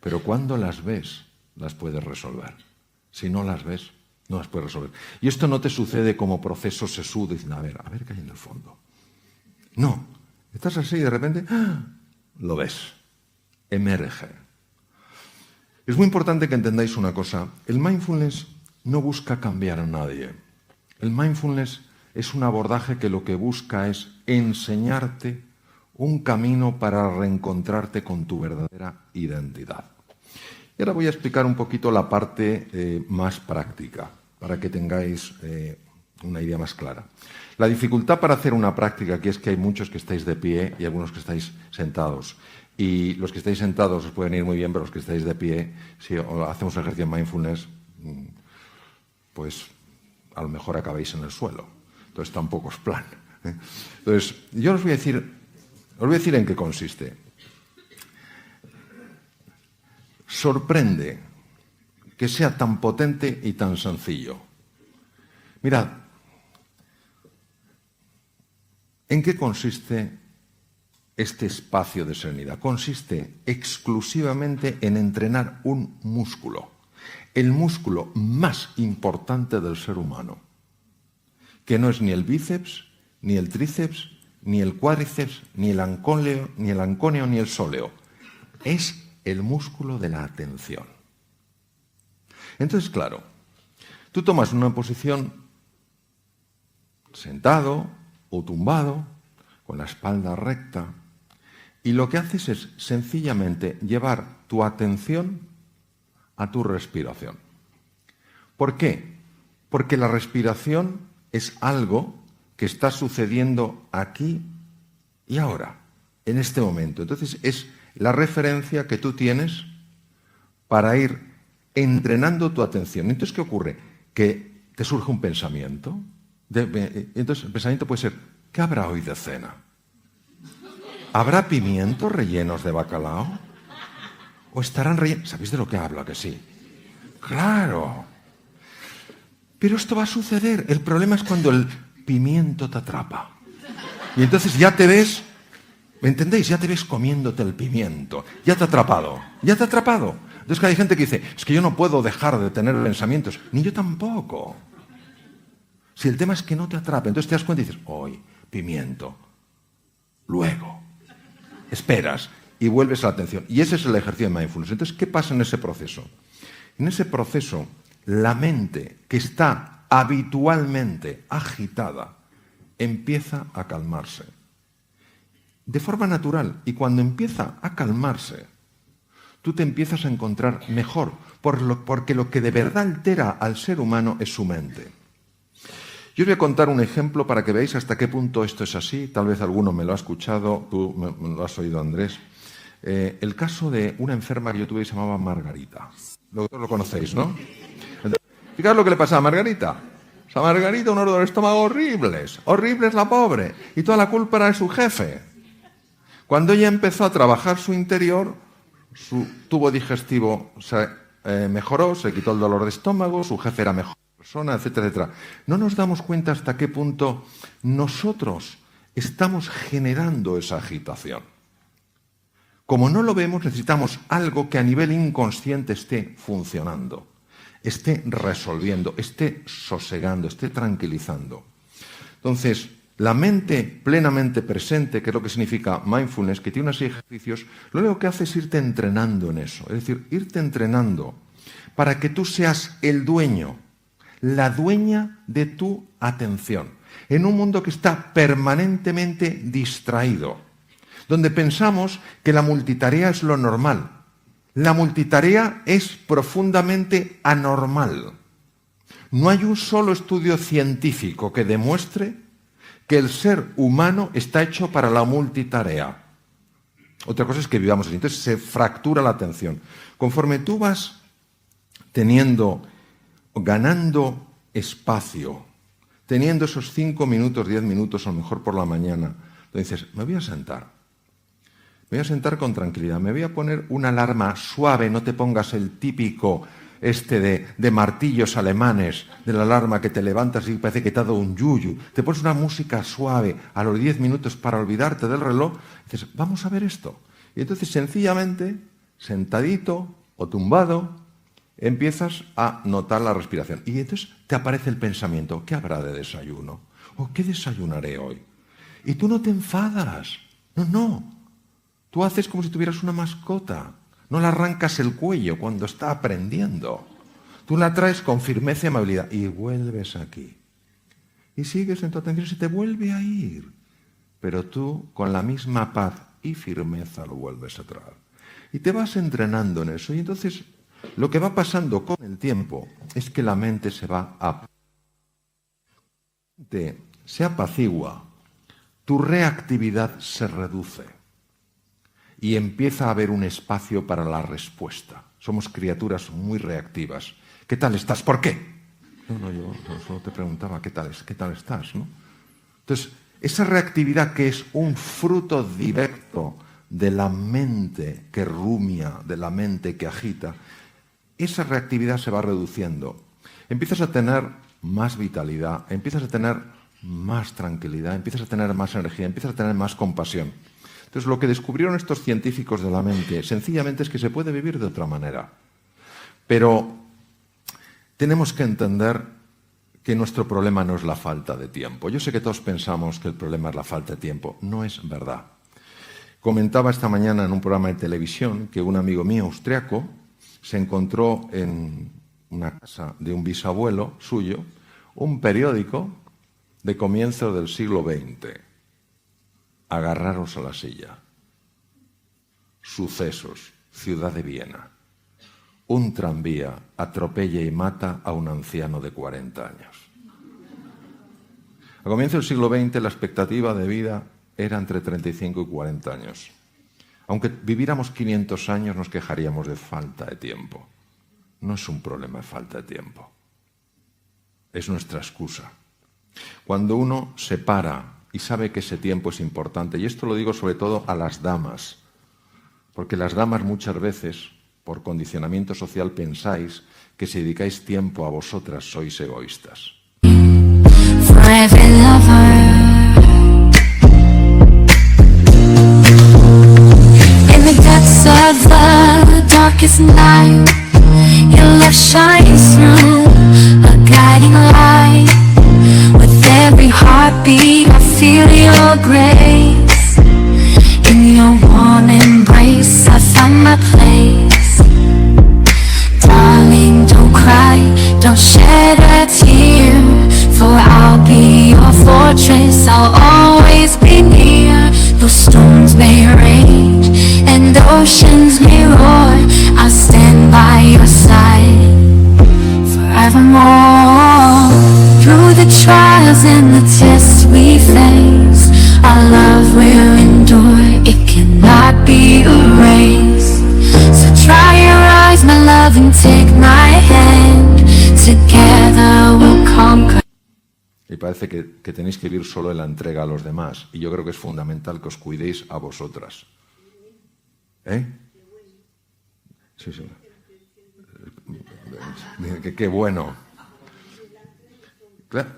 pero cuando las ves, las puedes resolver. Si no las ves, no las puedes resolver. Y esto no te sucede como proceso sesudo, diciendo, a ver qué hay en el fondo. No, estás así y de repente, lo ves, emerge. Es muy importante que entendáis una cosa. El mindfulness no busca cambiar a nadie. El mindfulness es un abordaje que lo que busca es enseñarte un camino para reencontrarte con tu verdadera identidad. Y ahora voy a explicar un poquito la parte más práctica, para que tengáis una idea más clara. La dificultad para hacer una práctica aquí es que hay muchos que estáis de pie y algunos que estáis sentados. Y los que estáis sentados os pueden ir muy bien, pero los que estáis de pie, si hacemos un ejercicio de mindfulness, pues a lo mejor acabáis en el suelo. Entonces tampoco es plan. Entonces, yo os voy a decir en qué consiste. Sorprende que sea tan potente y tan sencillo. Mirad, ¿en qué consiste este espacio de serenidad? Consiste exclusivamente en entrenar un músculo, el músculo más importante del ser humano, que no es ni el bíceps, ni el tríceps, ni el cuádriceps, ni el anconeo, ni el sóleo. Es el músculo de la atención. Entonces, claro, tú tomas una posición sentado o tumbado, con la espalda recta, y lo que haces es sencillamente llevar tu atención a tu respiración. ¿Por qué? Porque la respiración es algo que está sucediendo aquí y ahora, en este momento. Entonces, es la referencia que tú tienes para ir entrenando tu atención. Entonces, ¿qué ocurre? Que te surge un pensamiento. Entonces, el pensamiento puede ser, ¿qué habrá hoy de cena? ¿Habrá pimientos rellenos de bacalao? ¿O estarán rellenos? ¿Sabéis de lo que hablo? ¿A que sí? ¡Claro! Pero esto va a suceder. El problema es cuando el pimiento te atrapa. Y entonces ya te ves, ¿me entendéis? Ya te ves comiéndote el pimiento. Ya te ha atrapado. Ya te ha atrapado. Entonces hay gente que dice, es que yo no puedo dejar de tener pensamientos. Ni yo tampoco. Si el tema es que no te atrape, entonces te das cuenta y dices, hoy, pimiento. Luego. Esperas y vuelves a la atención. Y ese es el ejercicio de mindfulness. Entonces, ¿qué pasa en ese proceso? En ese proceso, la mente que está habitualmente agitada empieza a calmarse. De forma natural. Y cuando empieza a calmarse, tú te empiezas a encontrar mejor, porque lo que de verdad altera al ser humano es su mente. Yo os voy a contar un ejemplo para que veáis hasta qué punto esto es así. Tal vez alguno me lo ha escuchado, tú me lo has oído, Andrés. El caso de una enferma que yo tuve que se llamaba Margarita. Lo conocéis, ¿no? Entonces, fijaos lo que le pasaba a Margarita. O sea, Margarita, un dolor de estómago horribles. Horribles la pobre. Y toda la culpa era de su jefe. Cuando ella empezó a trabajar su interior, su tubo digestivo se mejoró, se quitó el dolor de estómago, su jefe era mejor persona, etcétera, etcétera. No nos damos cuenta hasta qué punto nosotros estamos generando esa agitación. Como no lo vemos, necesitamos algo que a nivel inconsciente esté funcionando, esté resolviendo, esté sosegando, esté tranquilizando. Entonces, La mente plenamente presente, que es lo que significa mindfulness, que tiene una serie de ejercicios, lo único que hace es irte entrenando en eso. Es decir, irte entrenando para que tú seas el dueño, la dueña de tu atención. En un mundo que está permanentemente distraído, donde pensamos que la multitarea es lo normal. La multitarea es profundamente anormal. No hay un solo estudio científico que demuestre que el ser humano está hecho para la multitarea. Otra cosa es que vivamos así. Entonces se fractura la atención. Conforme tú vas ganando espacio, teniendo esos 5 minutos, 10 minutos, a lo mejor por la mañana, donde dices, me voy a sentar. Me voy a sentar con tranquilidad. Me voy a poner una alarma suave, no te pongas el típico de martillos alemanes, de la alarma que te levantas y parece que te ha dado un yuyu. Te pones una música suave a los 10 minutos para olvidarte del reloj. Y dices, vamos a ver esto. Y entonces sencillamente, sentadito o tumbado, empiezas a notar la respiración. Y entonces te aparece el pensamiento, ¿qué habrá de desayuno? ¿O qué desayunaré hoy? Y tú no te enfadas. No. Tú haces como si tuvieras una mascota. No le arrancas el cuello cuando está aprendiendo. Tú la traes con firmeza y amabilidad y vuelves aquí. Y sigues en tu atención y se te vuelve a ir. Pero tú, con la misma paz y firmeza, lo vuelves a traer. Y te vas entrenando en eso. Y entonces, lo que va pasando con el tiempo es que la mente se apacigua, tu reactividad se reduce. Y empieza a haber un espacio para la respuesta. Somos criaturas muy reactivas. ¿Qué tal estás? ¿Por qué? No, yo solo te preguntaba qué tal estás, ¿no? Entonces, esa reactividad que es un fruto directo de la mente que rumia, de la mente que agita, esa reactividad se va reduciendo. Empiezas a tener más vitalidad, empiezas a tener más tranquilidad, empiezas a tener más energía, empiezas a tener más compasión. Entonces, lo que descubrieron estos científicos de la mente, sencillamente es que se puede vivir de otra manera. Pero tenemos que entender que nuestro problema no es la falta de tiempo. Yo sé que todos pensamos que el problema es la falta de tiempo. No es verdad. Comentaba esta mañana en un programa de televisión que un amigo mío austriaco se encontró en una casa de un bisabuelo suyo un periódico de comienzos del siglo XX. Agarraros a la silla. Sucesos, ciudad de Viena. Un tranvía atropella y mata a un anciano de 40 años. A comienzos del siglo XX la expectativa de vida era entre 35 y 40 años. Aunque viviéramos 500 años nos quejaríamos de falta de tiempo. No es un problema de falta de tiempo. Es nuestra excusa. Cuando uno se para y sabe que ese tiempo es importante, y esto lo digo sobre todo a las damas, porque las damas muchas veces, por condicionamiento social, pensáis que si dedicáis tiempo a vosotras sois egoístas. Every heartbeat, I feel your grace. In your warm embrace, I find my place. Darling, don't cry, don't shed a tear. For I'll be your fortress, I'll always be near. Though storms may rage and oceans may roar, I'll stand by your side forevermore. Through the trials and the tests we face, our love will endure, it cannot be erased. So dry your eyes, my love, and take my hand. Together we'll conquer. Y parece que tenéis que vivir solo en la entrega a los demás. Y yo creo que es fundamental que os cuidéis a vosotras. Sí. Qué bueno. Claro.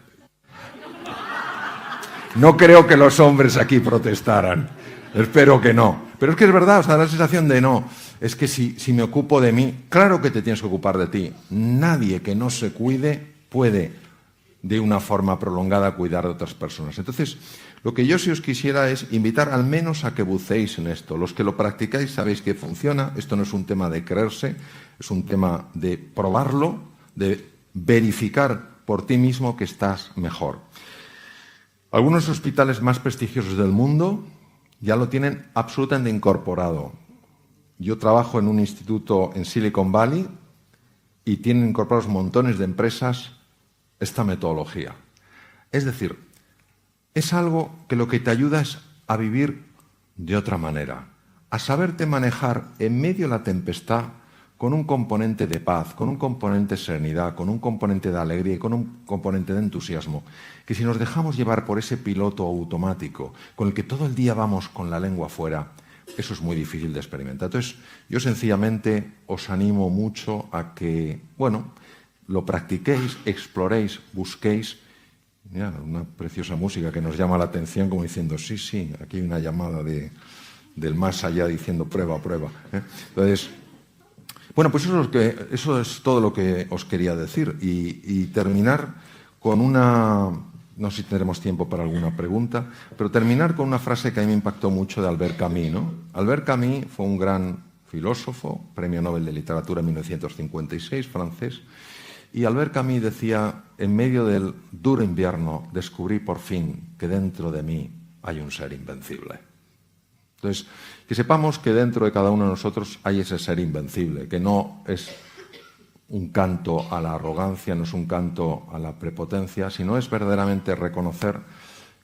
No creo que los hombres aquí protestaran. Espero que no. Pero es que es verdad, da la sensación de no. Es que si me ocupo de mí, claro que te tienes que ocupar de ti. Nadie que no se cuide puede de una forma prolongada a cuidar de otras personas. Entonces, lo que yo sí os quisiera es invitar al menos a que buceéis en esto. Los que lo practicáis sabéis que funciona. Esto no es un tema de creerse, es un tema de probarlo, de verificar por ti mismo que estás mejor. Algunos hospitales más prestigiosos del mundo ya lo tienen absolutamente incorporado. Yo trabajo en un instituto en Silicon Valley y tienen incorporados montones de empresas esta metodología. Es decir, es algo que lo que te ayuda es a vivir de otra manera, a saberte manejar en medio de la tempestad con un componente de paz, con un componente de serenidad, con un componente de alegría y con un componente de entusiasmo, que si nos dejamos llevar por ese piloto automático con el que todo el día vamos con la lengua fuera, eso es muy difícil de experimentar. Entonces, yo sencillamente os animo mucho a que, bueno, lo practiquéis, exploréis, busquéis. Mira, una preciosa música que nos llama la atención como diciendo, sí, aquí hay una llamada del más allá diciendo prueba, prueba. Entonces, bueno, pues eso es todo lo que os quería decir y terminar con una, no sé si tendremos tiempo para alguna pregunta, pero terminar con una frase que a mí me impactó mucho de Albert Camus, ¿no? Albert Camus fue un gran filósofo, premio Nobel de Literatura en 1956, francés, y Albert Camus decía, en medio del duro invierno descubrí por fin que dentro de mí hay un ser invencible. Entonces, que sepamos que dentro de cada uno de nosotros hay ese ser invencible, que no es un canto a la arrogancia, no es un canto a la prepotencia, sino es verdaderamente reconocer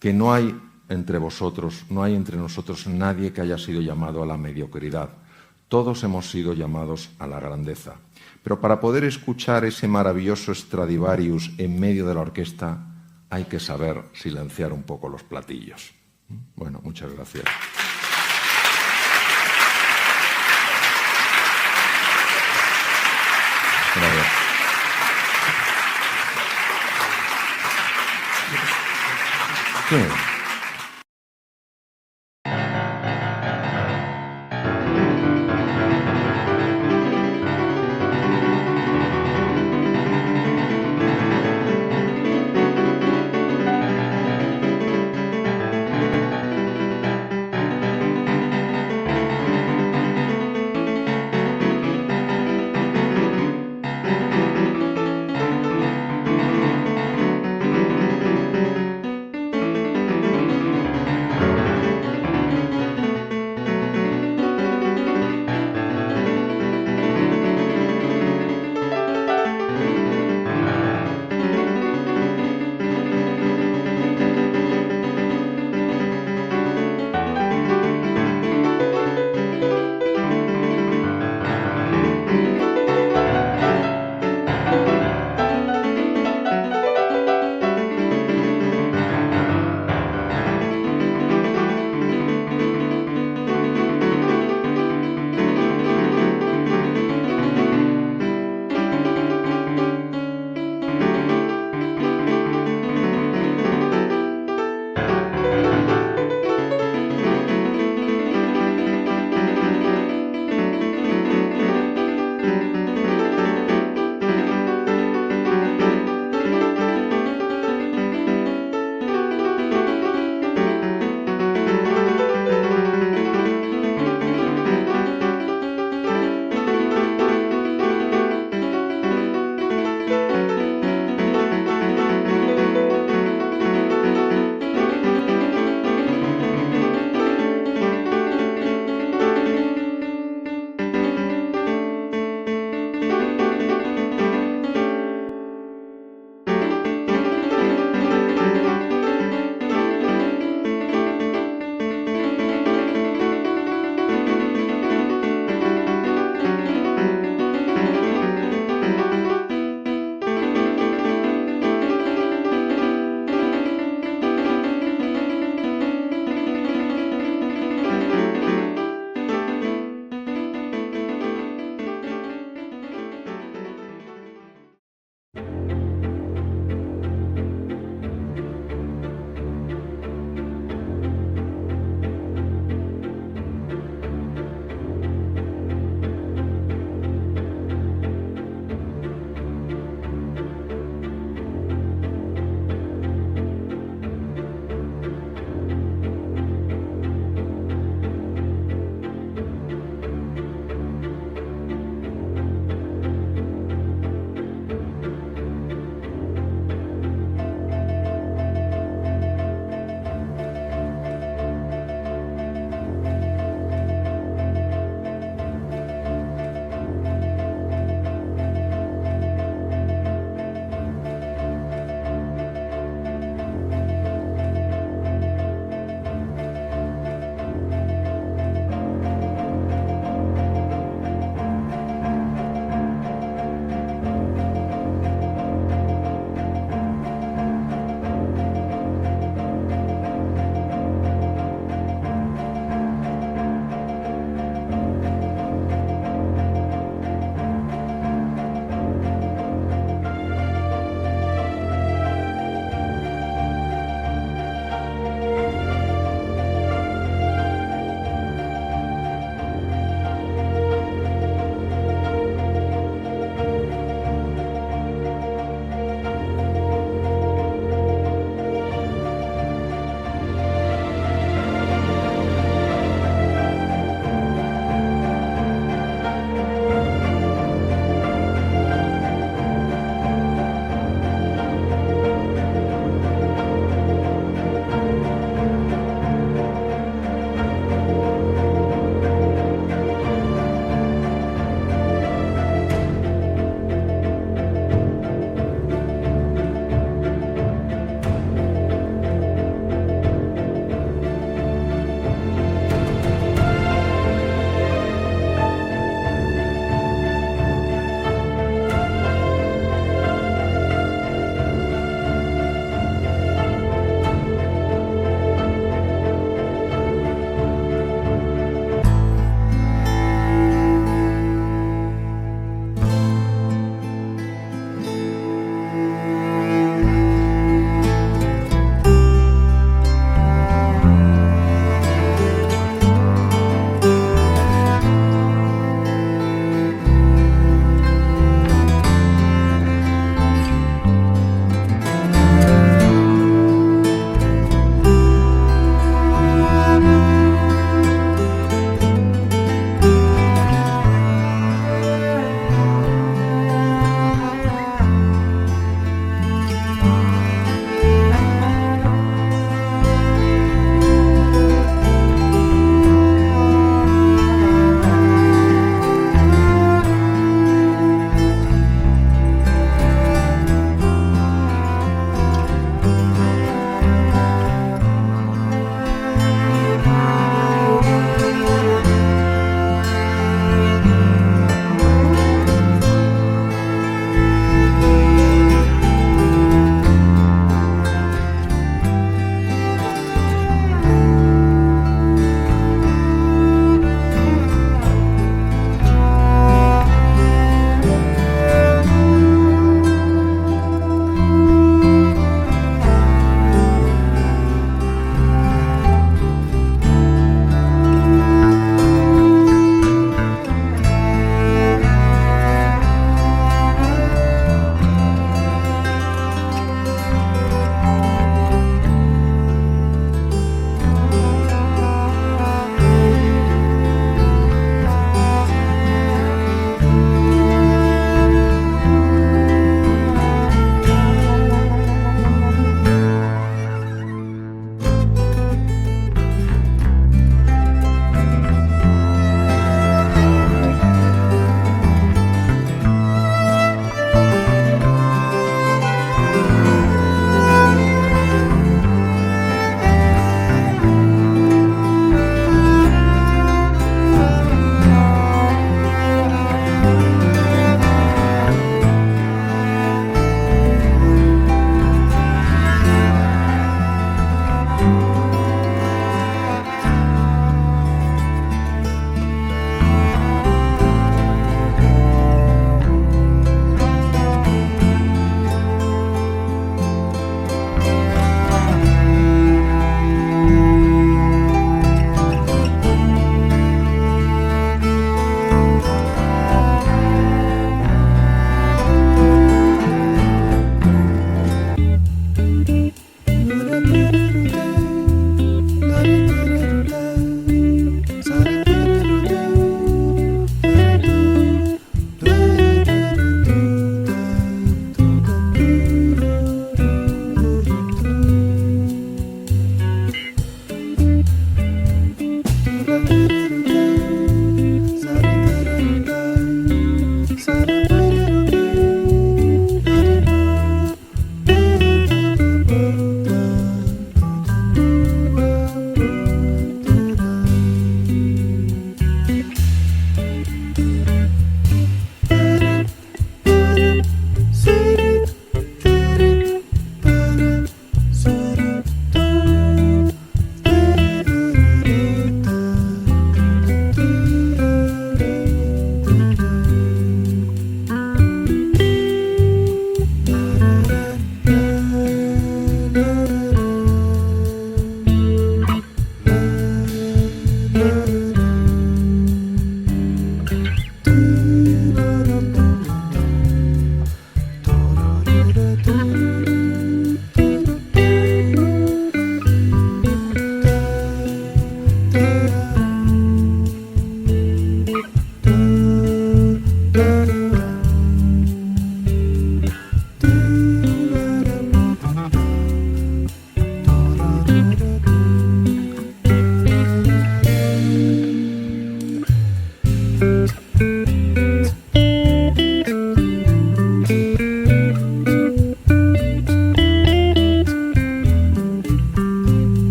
que no hay entre vosotros, no hay entre nosotros nadie que haya sido llamado a la mediocridad. Todos hemos sido llamados a la grandeza. Pero para poder escuchar ese maravilloso Stradivarius en medio de la orquesta, hay que saber silenciar un poco los platillos. Bueno, muchas gracias. Gracias. Sí.